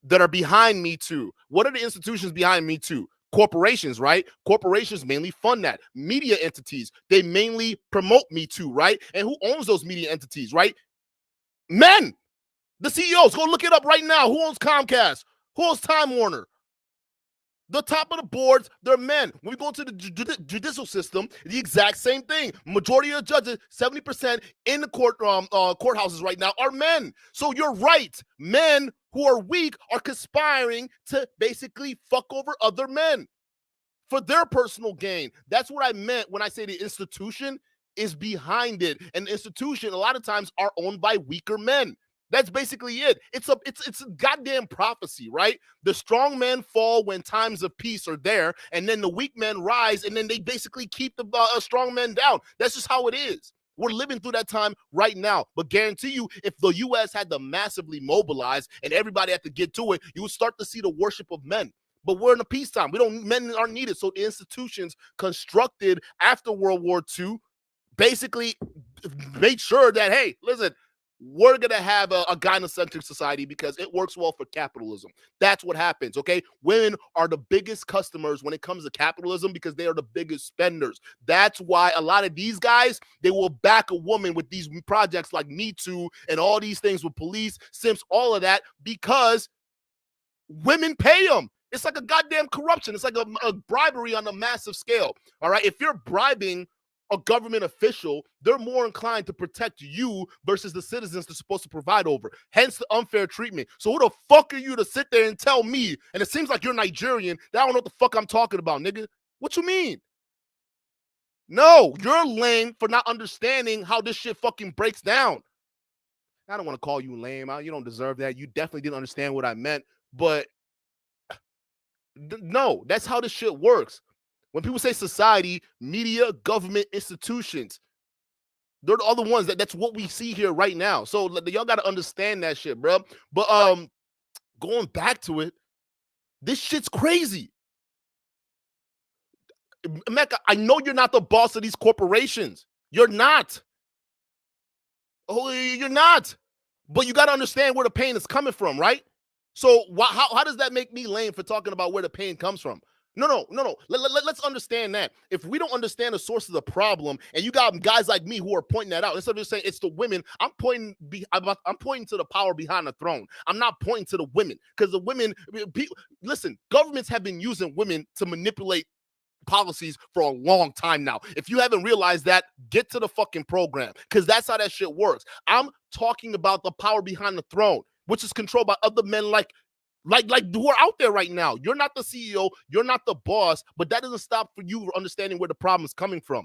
that are behind Me Too. What are the institutions behind Me Too? Corporations, right? Corporations mainly fund that. Media entities, they mainly promote Me Too, right? And who owns those media entities, right? Men. The CEOs. Go look it up right now. Who owns Comcast? Who owns Time Warner? The top of the boards, they're men. When we go into the judicial system, the exact same thing. Majority of judges, 70% in the courthouses right now are men. So you're right. Men who are weak are conspiring to basically fuck over other men for their personal gain. That's what I meant when I say the institution is behind it. And the institution, a lot of times, are owned by weaker men. That's basically it. It's a goddamn prophecy, right? The strong men fall when times of peace are there, and then the weak men rise, and then they basically keep the strong men down. That's just how it is. We're living through that time right now. But guarantee you, if the U.S. had to massively mobilize and everybody had to get to it, you would start to see the worship of men. But we're in a peacetime. Men aren't needed. So the institutions constructed after World War II basically made sure that, hey, listen, we're going to have a gynocentric society because it works well for capitalism. That's what happens, okay? Women are the biggest customers when it comes to capitalism because they are the biggest spenders. That's why a lot of these guys, they will back a woman with these projects like Me Too and all these things with police, Sims, all of that, because women pay them. It's like a goddamn corruption. It's like a bribery on a massive scale, all right? If you're bribing a government official, they're more inclined to protect you versus the citizens they're supposed to provide over. Hence the unfair treatment. So who the fuck are you to sit there and tell me, and it seems like you're Nigerian, that I don't know what the fuck I'm talking about, nigga? What you mean? No, you're lame for not understanding how this shit fucking breaks down. I don't want to call you lame. You don't deserve that. You definitely didn't understand what I meant, but no, that's how this shit works. When people say society, media, government, institutions, they're the other ones that's what we see here right now. So y'all got to understand that shit, bro. But going back to it, this shit's crazy. Mecca, I know you're not the boss of these corporations. You're not. Oh, you're not. But you got to understand where the pain is coming from, right? So how does that make me lame for talking about where the pain comes from? No. Let's understand that. If we don't understand the source of the problem, and you got guys like me who are pointing that out, instead of just saying it's the women, I'm pointing to the power behind the throne. I'm not pointing to the women, because the women, listen, governments have been using women to manipulate policies for a long time now. If you haven't realized that, get to the fucking program, because that's how that shit works. I'm talking about the power behind the throne, which is controlled by other men like who are out there right now. You're not the CEO, you're not the boss, but that doesn't stop for you from understanding where the problem is coming from.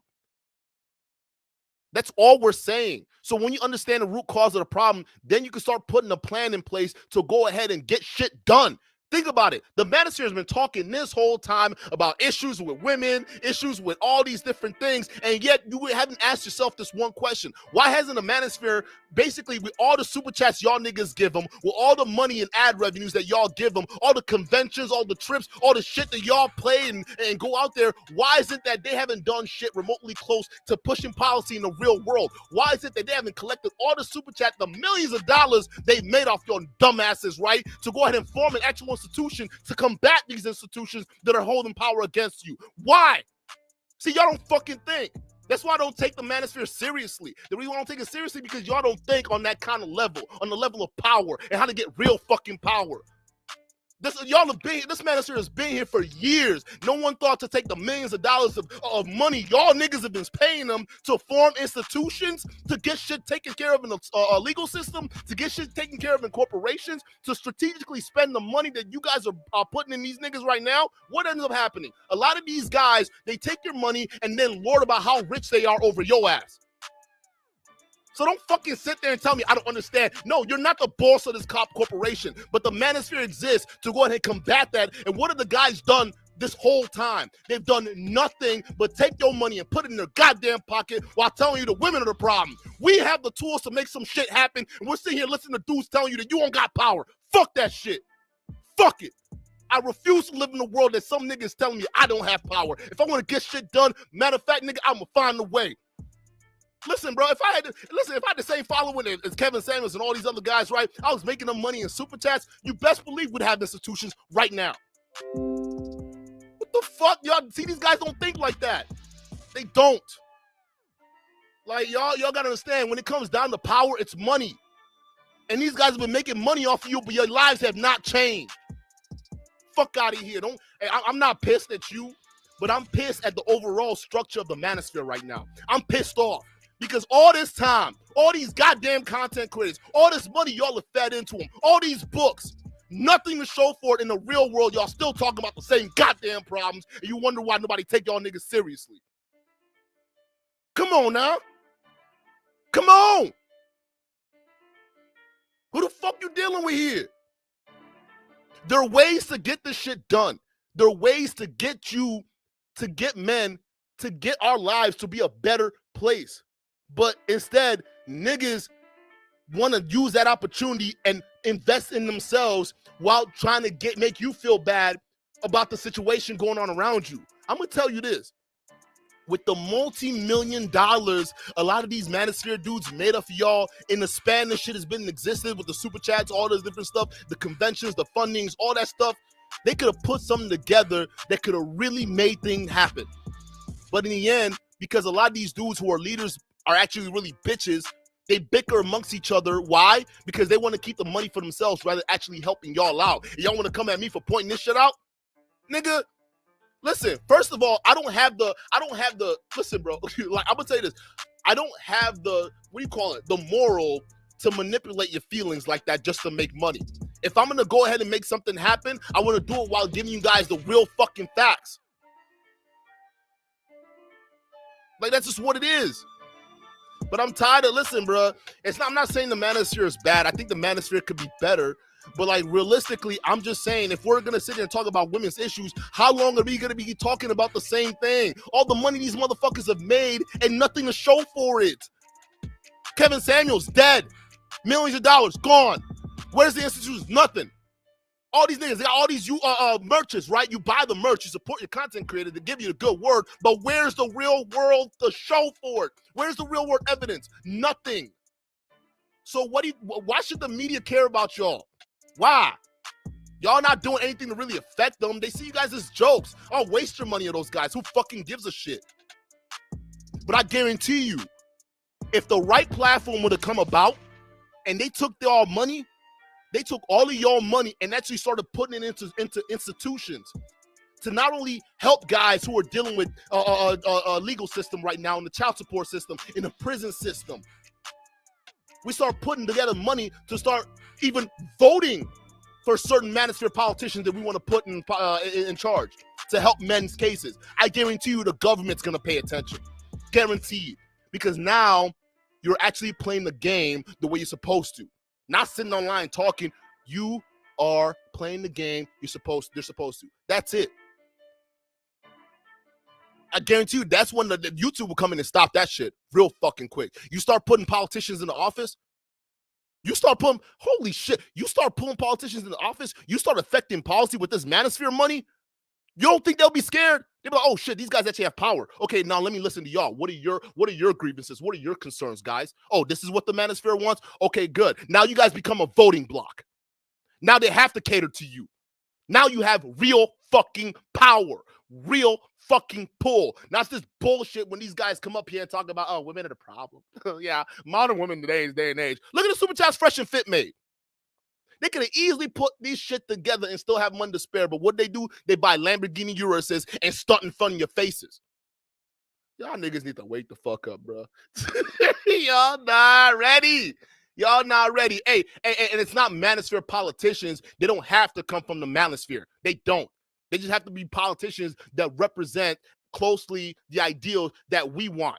That's all we're saying. So when you understand the root cause of the problem, then you can start putting a plan in place to go ahead and get shit done. Think about it. The manosphere has been talking this whole time about issues with women, issues with all these different things, and yet you haven't asked yourself this one question. Why hasn't the manosphere, basically with all the super chats y'all niggas give them, with all the money and ad revenues that y'all give them, all the conventions, all the trips, all the shit that y'all play and go out there, why is it that they haven't done shit remotely close to pushing policy in the real world? Why is it that they haven't collected all the super chat, the millions of dollars they've made off your dumbasses, right, to go ahead and form an actual institution to combat these institutions that are holding power against you? Why? See, y'all don't fucking think. That's why I don't take the manosphere seriously. The reason why I don't take it seriously because y'all don't think on that kind of level, on the level of power and how to get real fucking power. This manosphere has been here for years. No one thought to take the millions of dollars of money y'all niggas have been paying them to form institutions, to get shit taken care of in a legal system, to get shit taken care of in corporations, to strategically spend the money that you guys are putting in these niggas right now. What ends up happening? A lot of these guys, they take your money and then lord about how rich they are over your ass. So don't fucking sit there and tell me I don't understand. No, you're not the boss of this corporation, but the manosphere exists to go ahead and combat that. And what have the guys done this whole time? They've done nothing but take your money and put it in their goddamn pocket while telling you the women are the problem. We have the tools to make some shit happen, and we're sitting here listening to dudes telling you that you don't got power. Fuck that shit. Fuck it. I refuse to live in a world that some niggas telling me I don't have power. If I want to get shit done, matter of fact, nigga, I'm gonna find a way. Listen, bro, if I had the same following as Kevin Samuels and all these other guys, right, I was making them money in super chats, you best believe we'd have institutions right now. What the fuck? Y'all see, these guys don't think like that. They don't. Like, y'all gotta understand, when it comes down to power, it's money. And these guys have been making money off of you, but your lives have not changed. Fuck out of here. I'm not pissed at you, but I'm pissed at the overall structure of the manosphere right now. I'm pissed off. Because all this time, all these goddamn content creators, all this money y'all have fed into them, all these books, nothing to show for it in the real world. Y'all still talking about the same goddamn problems, and you wonder why nobody take y'all niggas seriously. Come on now. Come on. Who the fuck you dealing with here? There are ways to get this shit done. There are ways to get you, to get men, to get our lives to be a better place. But instead, niggas want to use that opportunity and invest in themselves while trying to make you feel bad about the situation going on around you. I'm going to tell you this. With the multi-million dollars a lot of these manosphere dudes made up for y'all in the span this shit has been in existence with the super chats, all this different stuff, the conventions, the fundings, all that stuff, they could have put something together that could have really made things happen. But in the end, because a lot of these dudes who are leaders are actually really bitches, they bicker amongst each other. Why? Because they want to keep the money for themselves rather than actually helping y'all out. And y'all want to come at me for pointing this shit out? Nigga, listen, first of all, I don't have the, listen, bro, like, I'm gonna tell you this. I don't have the, the moral to manipulate your feelings like that just to make money. If I'm gonna go ahead and make something happen, I want to do it while giving you guys the real fucking facts. Like, that's just what it is. But I'm tired of, listen, bro, I'm not saying the manosphere is bad. I think the manosphere could be better. But, like, realistically, I'm just saying, if we're going to sit here and talk about women's issues, how long are we going to be talking about the same thing? All the money these motherfuckers have made and nothing to show for it. Kevin Samuels, dead. Millions of dollars, gone. Where's the institutions? Nothing. All these niggas, they got all these merchants, right? You buy the merch, you support your content creator, to give you the good word, but where's the real world to show for it? Where's the real world evidence? Nothing. So why should the media care about y'all? Why? Y'all not doing anything to really affect them. They see you guys as jokes. Oh, waste your money on those guys. Who fucking gives a shit? But I guarantee you, if the right platform would have come about and they took their money, they took all of your money and actually started putting it into institutions to not only help guys who are dealing with a legal system right now, in the child support system, in the prison system. We start putting together money to start even voting for certain manosphere politicians that we want to put in charge to help men's cases. I guarantee you the government's going to pay attention. Guaranteed. Because now you're actually playing the game the way you're supposed to. Not sitting online talking. You are playing the game they're supposed to. That's it. I guarantee you that's when the YouTube will come in and stop that shit real fucking quick. You start putting politicians in the office. Holy shit. You start pulling politicians in the office. You start affecting policy with this manosphere money. You don't think they'll be scared? They'll be like, oh shit, these guys actually have power. Okay, now let me listen to y'all. What are your grievances? What are your concerns, guys? Oh, this is what the manosphere wants? Okay, good. Now you guys become a voting block. Now they have to cater to you. Now you have real fucking power. Real fucking pull. Not this bullshit when these guys come up here and talk about, oh, women are the problem. Yeah, modern women today's day and age. Look at the super chats Fresh and Fit made. They could have easily put these shit together and still have money to spare. But what they do, they buy Lamborghini Uruses and stunt in front of your faces. Y'all niggas need to wake the fuck up, bro. Y'all not ready. Y'all not ready. Hey, and it's not manosphere politicians. They don't have to come from the manosphere. They don't. They just have to be politicians that represent closely the ideals that we want.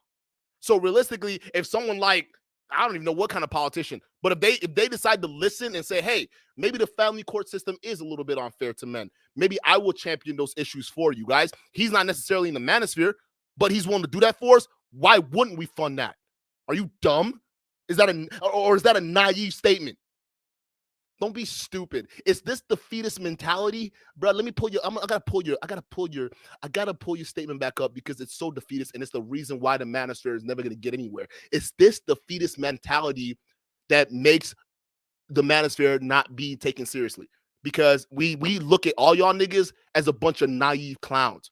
So realistically, if someone like, I don't even know what kind of politician, but if they decide to listen and say, hey, maybe the family court system is a little bit unfair to men, maybe I will champion those issues for you guys. He's not necessarily in the manosphere, but he's willing to do that for us. Why wouldn't we fund that? Are you dumb? Is that a naive statement? Don't be stupid. Is this defeatist mentality, bro? Let me pull your. I gotta pull your statement back up because it's so defeatist, and it's the reason why the manosphere is never gonna get anywhere. It's this defeatist mentality that makes the manosphere not be taken seriously, because we look at all y'all niggas as a bunch of naive clowns.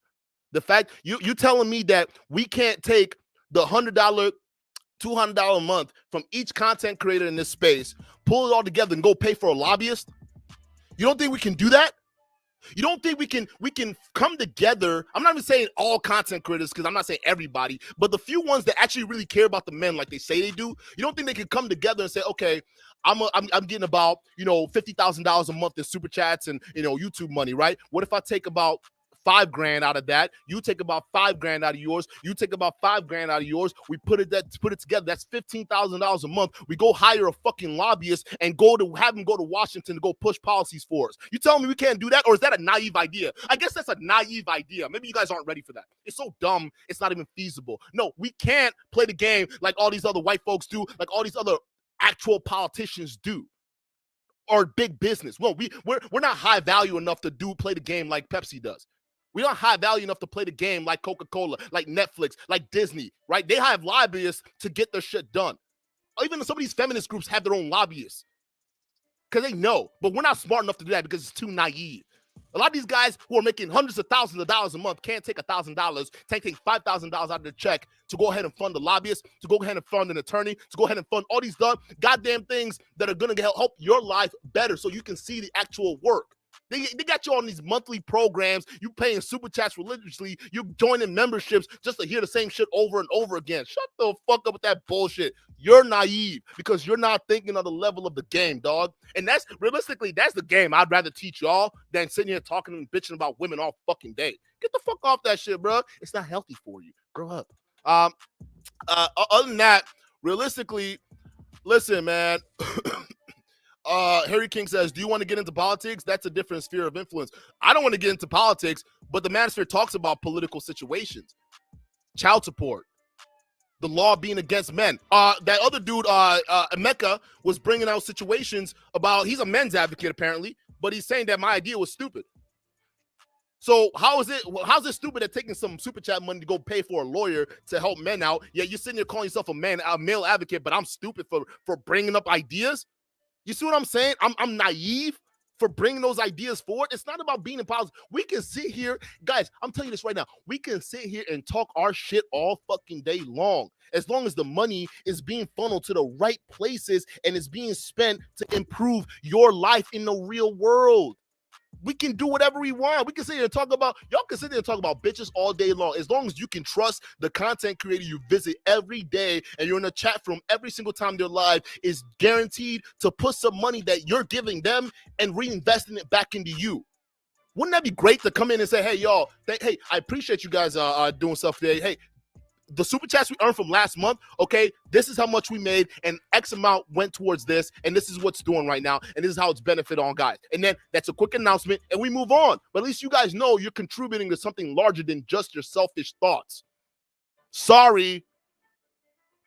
The fact you telling me that we can't take the $100, $200 a month from each content creator in this space, pull it all together and go pay for a lobbyist? You don't think we can do that? You don't think we can come together? I'm not even saying all content creators, because I'm not saying everybody, but the few ones that actually really care about the men like they say they do. You don't think they can come together and say, okay, I'm getting about $50,000 a month in super chats and YouTube money, right? What if I take about $5,000 out of that? You take about $5,000 out of yours. You take about $5,000 out of yours. We put it together. That's $15,000 a month. We go hire a fucking lobbyist and have him go to Washington to go push policies for us. You telling me we can't do that, or is that a naive idea? I guess that's a naive idea. Maybe you guys aren't ready for that. It's so dumb. It's not even feasible. No, we can't play the game like all these other white folks do, like all these other actual politicians do, or big business. Well, we're not high value enough to play the game like Pepsi does. We're not high value enough to play the game like Coca-Cola, like Netflix, like Disney, right? They have lobbyists to get their shit done. Even some of these feminist groups have their own lobbyists because they know, but we're not smart enough to do that because it's too naive. A lot of these guys who are making hundreds of thousands of dollars a month can't take $1,000, take $5,000 out of their check to go ahead and fund a lobbyist, to go ahead and fund an attorney, to go ahead and fund all these goddamn things that are going to help your life better so you can see the actual work. They got you on these monthly programs. You paying super chats religiously. You joining memberships just to hear the same shit over and over again. Shut the fuck up with that bullshit. You're naive because you're not thinking on the level of the game, dog. And that's realistically, that's the game I'd rather teach y'all than sitting here talking and bitching about women all fucking day. Get the fuck off that shit, bro. It's not healthy for you. Grow up. Other than that, realistically, listen, man. Harry King says, do you want to get into politics? That's a different sphere of influence. I don't want to get into politics, but the manosphere talks about political situations, child support, the law being against men. That other dude, Emeka, was bringing out situations about, he's a men's advocate apparently, but he's saying that my idea was stupid. So how's it stupid at taking some super chat money to go pay for a lawyer to help men out? Yeah, you're sitting there calling yourself a male advocate, but I'm stupid for bringing up ideas. You see what I'm saying? I'm naive for bringing those ideas forward. It's not about being in politics. We can sit here, guys, I'm telling you this right now. We can sit here and talk our shit all fucking day long, as long as the money is being funneled to the right places and is being spent to improve your life in the real world. We can do whatever we want. We can sit here and talk about, y'all can sit there and talk about bitches all day long. As long as you can trust the content creator you visit every day and you're in a chat room every single time they're live, is guaranteed to put some money that you're giving them and reinvesting it back into you. Wouldn't that be great to come in and say, hey, y'all, hey, I appreciate you guys doing stuff today. Hey, the super chats we earned from last month, okay, this is how much we made, and X amount went towards this, and this is what's doing right now, and this is how it's benefit on guys. And then that's a quick announcement, and we move on. But at least you guys know you're contributing to something larger than just your selfish thoughts. Sorry,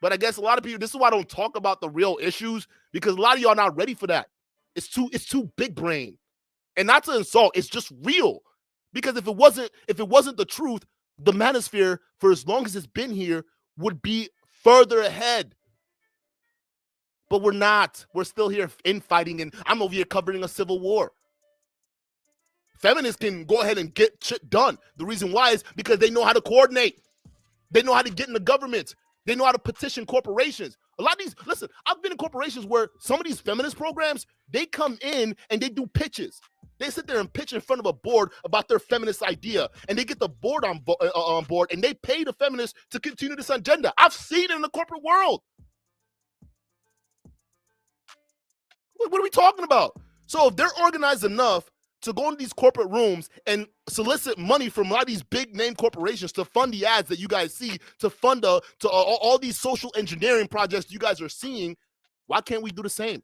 but I guess a lot of people, this is why I don't talk about the real issues, because a lot of y'all are not ready for that. It's too big brain. And not to insult, it's just real. Because if it wasn't the truth, the manosphere, for as long as it's been here, would be further ahead. But we're not. We're still here infighting, and I'm over here covering a civil war. Feminists can go ahead and get shit done. The reason why is because they know how to coordinate. They know how to get in the government. They know how to petition corporations. A lot of these, listen, I've been in corporations where some of these feminist programs, they come in and they do pitches. They sit there and pitch in front of a board about their feminist idea, and they get the board on board, and they pay the feminists to continue this agenda. I've seen it in the corporate world. What are we talking about? So if they're organized enough to go into these corporate rooms and solicit money from a lot of these big name corporations to fund the ads that you guys see, to fund all these social engineering projects you guys are seeing, why can't we do the same?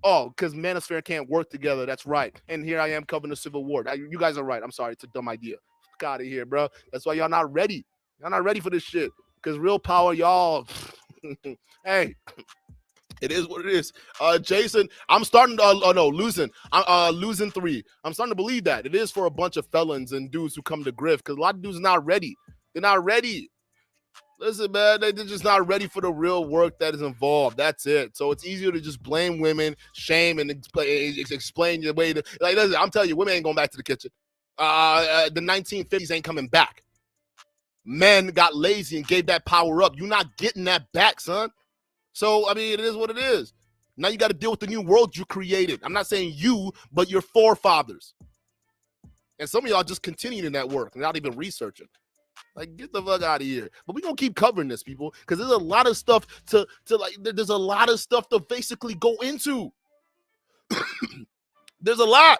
Oh, because manosphere can't work together. That's right. And here I am covering the Civil War. You guys are right. I'm sorry. It's a dumb idea. Fuck out of here, bro. That's why y'all not ready. Y'all not ready for this shit. Because real power, y'all. Hey, it is what it is. Jason, I'm starting to, losing. I'm losing 3. I'm starting to believe that. It is for a bunch of felons and dudes who come to grift, because a lot of dudes are not ready. They're not ready. Listen, man, they're just not ready for the real work that is involved. That's it. So it's easier to just blame women, shame, and explain your way to, like, listen, I'm telling you, women ain't going back to the kitchen. The 1950s ain't coming back. Men got lazy and gave that power up. You're not getting that back, son. So, I mean, it is what it is. Now you got to deal with the new world you created. I'm not saying you, but your forefathers. And some of y'all just continuing in that work without even researching. Like, get the fuck out of here. But we're going to keep covering this, people, because there's a lot of stuff there's a lot of stuff to basically go into. There's a lot.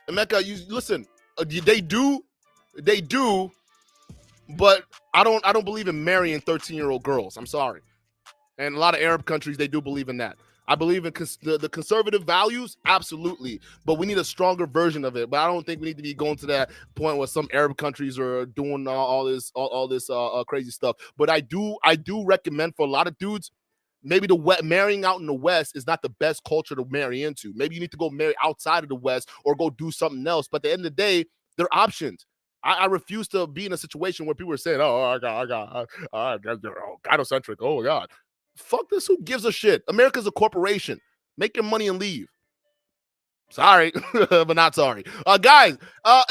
And Mecca, you listen, they do, but I don't believe in marrying 13-year-old girls. I'm sorry. And a lot of Arab countries, they do believe in that. I believe in the conservative values, absolutely, but we need a stronger version of it. But I don't think we need to be going to that point where some Arab countries are doing all this crazy stuff. But I do recommend for a lot of dudes, maybe marrying out in the West is not the best culture to marry into. Maybe you need to go marry outside of the West or go do something else. But at the end of the day, they're options. I refuse to be in a situation where people are saying, "Oh, gynocentric. Oh my God." Fuck this. Who gives a shit? America's a corporation. Make your money and leave. Sorry, but not sorry. Guys,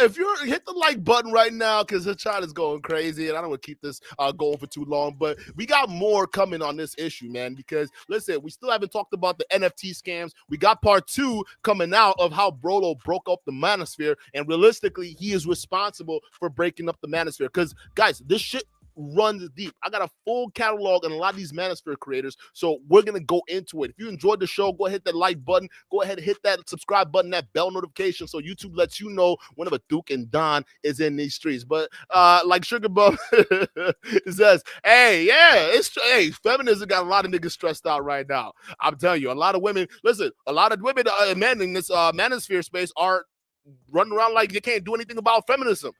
if you're hit the like button right now, because the chat is going crazy, and I don't want to keep this going for too long, but we got more coming on this issue, man, because listen, we still haven't talked about the NFT scams. We got part 2 coming out of how Brolo broke up the manosphere, and realistically, he is responsible for breaking up the manosphere, because, guys, this shit runs deep. I got a full catalog on a lot of these manosphere creators, so we're gonna go into it. If you enjoyed the show, go ahead, hit that like button, go ahead and hit that subscribe button, that bell notification, so YouTube lets you know whenever Duke and Don is in these streets. But like Sugar Bum says, hey, feminism got a lot of niggas stressed out right now. I'm telling you, a lot of women, listen, a lot of women men in this manosphere space are running around like they can't do anything about feminism.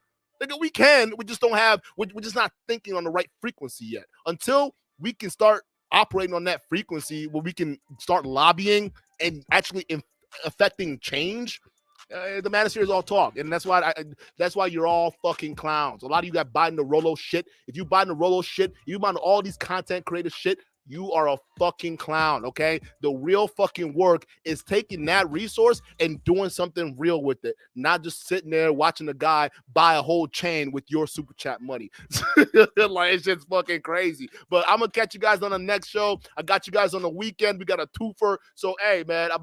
We can, we just don't have, we're just not thinking on the right frequency yet. Until we can start operating on that frequency where we can start lobbying and actually affecting change, the manosphere is all talk. And that's why you're all fucking clowns. A lot of you got buying the Rolo shit. If you buy the Rolo shit, you buy all these content creator shit, you are a fucking clown, okay? The real fucking work is taking that resource and doing something real with it, not just sitting there watching a guy buy a whole chain with your super chat money. Like, it's just fucking crazy. But I'm gonna catch you guys on the next show. I got you guys on the weekend. We got a twofer. So, hey, man,